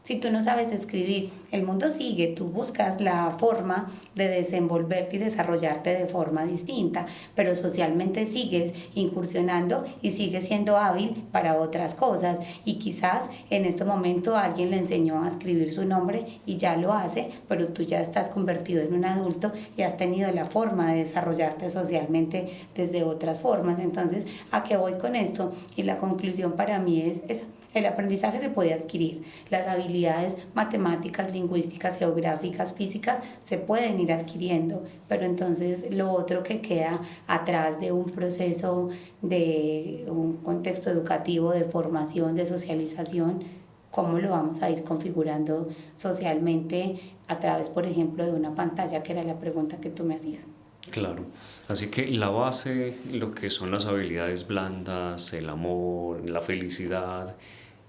Si tú no sabes escribir, el mundo sigue, tú buscas la forma de desenvolverte y desarrollarte de forma distinta, pero socialmente sigues incursionando y sigues siendo hábil para otras cosas. Y quizás en este momento alguien le enseñó a escribir su nombre y ya lo hace, pero tú ya estás convertido en un adulto y has tenido la forma de desarrollarte socialmente desde otras formas. Entonces, ¿a qué voy con esto? Y la conclusión para mí es esa. El aprendizaje se puede adquirir, las habilidades matemáticas, lingüísticas, geográficas, físicas se pueden ir adquiriendo, pero entonces lo otro que queda atrás de un proceso, de un contexto educativo, de formación, de socialización, ¿cómo lo vamos a ir configurando socialmente a través, por ejemplo, de una pantalla, que era la pregunta que tú me hacías? Claro, así que la base, lo que son las habilidades blandas, el amor, la felicidad,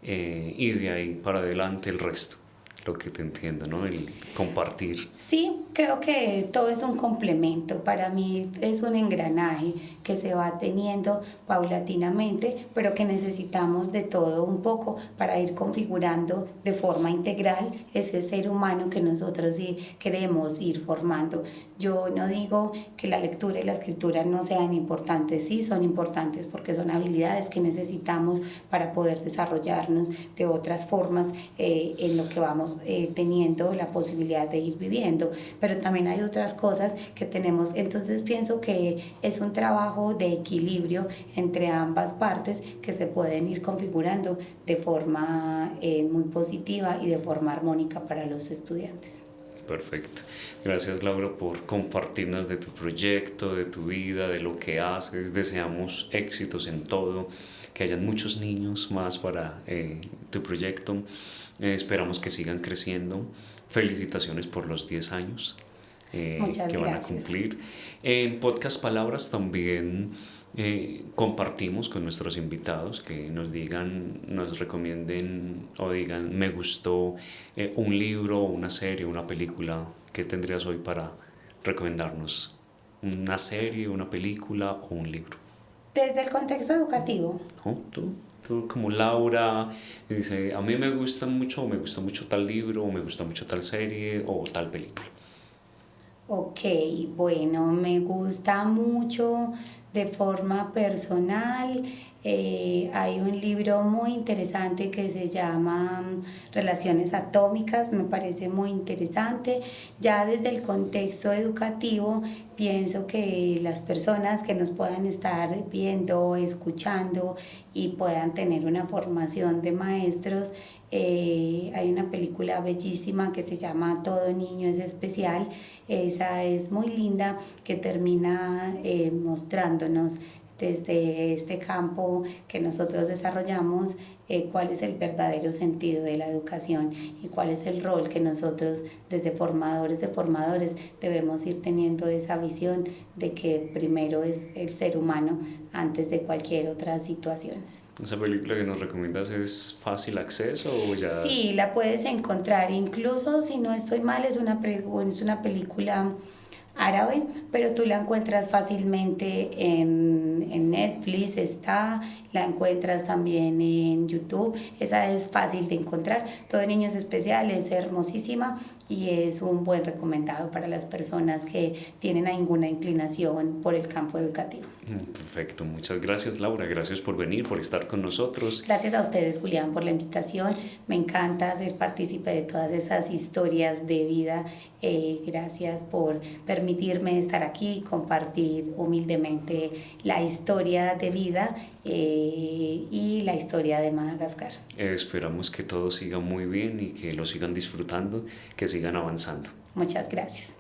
y de ahí para adelante el resto. lo que te entiendo, ¿no? El compartir. Sí, creo que todo es un complemento. Para mí es un engranaje que se va teniendo paulatinamente, pero que necesitamos de todo un poco para ir configurando de forma integral ese ser humano que nosotros sí queremos ir formando. Yo no digo que la lectura y la escritura no sean importantes, sí son importantes porque son habilidades que necesitamos para poder desarrollarnos de otras formas en lo que vamos teniendo la posibilidad de ir viviendo, pero también hay otras cosas que tenemos. Entonces pienso que es un trabajo de equilibrio entre ambas partes que se pueden ir configurando de forma muy positiva y de forma armónica para los estudiantes. Perfecto. Gracias, Laura, por compartirnos de tu proyecto, de tu vida, de lo que haces. Deseamos éxitos en todo, que hayan muchos niños más para tu proyecto. Esperamos que sigan creciendo. Felicitaciones por los 10 años Muchas que van a gracias. cumplir. En Podcast Palabras también compartimos con nuestros invitados que nos digan, nos recomienden o digan, me gustó un libro, una serie, una película. ¿Qué tendrías hoy para recomendarnos? ¿Una serie, una película o un libro? Desde el contexto educativo. ¿No? Tú como Laura, dice, a mí me gusta mucho, o me gustó mucho tal libro, o me gusta mucho tal serie, o tal película. Ok, bueno, me gusta mucho de forma personal. Hay un libro muy interesante que se llama Relaciones Atómicas, me parece muy interesante. Ya desde el contexto educativo, pienso que las personas que nos puedan estar viendo, escuchando y puedan tener una formación de maestros, hay una película bellísima que se llama Todo niño es especial. Esa es muy linda, que termina mostrándonos desde este campo que nosotros desarrollamos cuál es el verdadero sentido de la educación y cuál es el rol que nosotros desde formadores de formadores debemos ir teniendo esa visión de que primero es el ser humano antes de cualquier otra situación. ¿Esa película que nos recomiendas es fácil acceso o ya? Sí, la puedes encontrar, incluso si no estoy mal, es una película árabe, pero tú la encuentras fácilmente en Netflix, la encuentras también en YouTube, esa es fácil de encontrar. Todo niño es especial, es hermosísima y es un buen recomendado para las personas que tienen alguna inclinación por el campo educativo. Perfecto, muchas gracias, Laura, gracias por venir, por estar con nosotros. Gracias a ustedes, Julián, por la invitación. Me encanta ser partícipe de todas esas historias de vida. Gracias por permitirme estar aquí y compartir humildemente la historia de vida y la historia de Madagascar. Esperamos que todo siga muy bien y que lo sigan disfrutando, que sigan avanzando. Muchas gracias.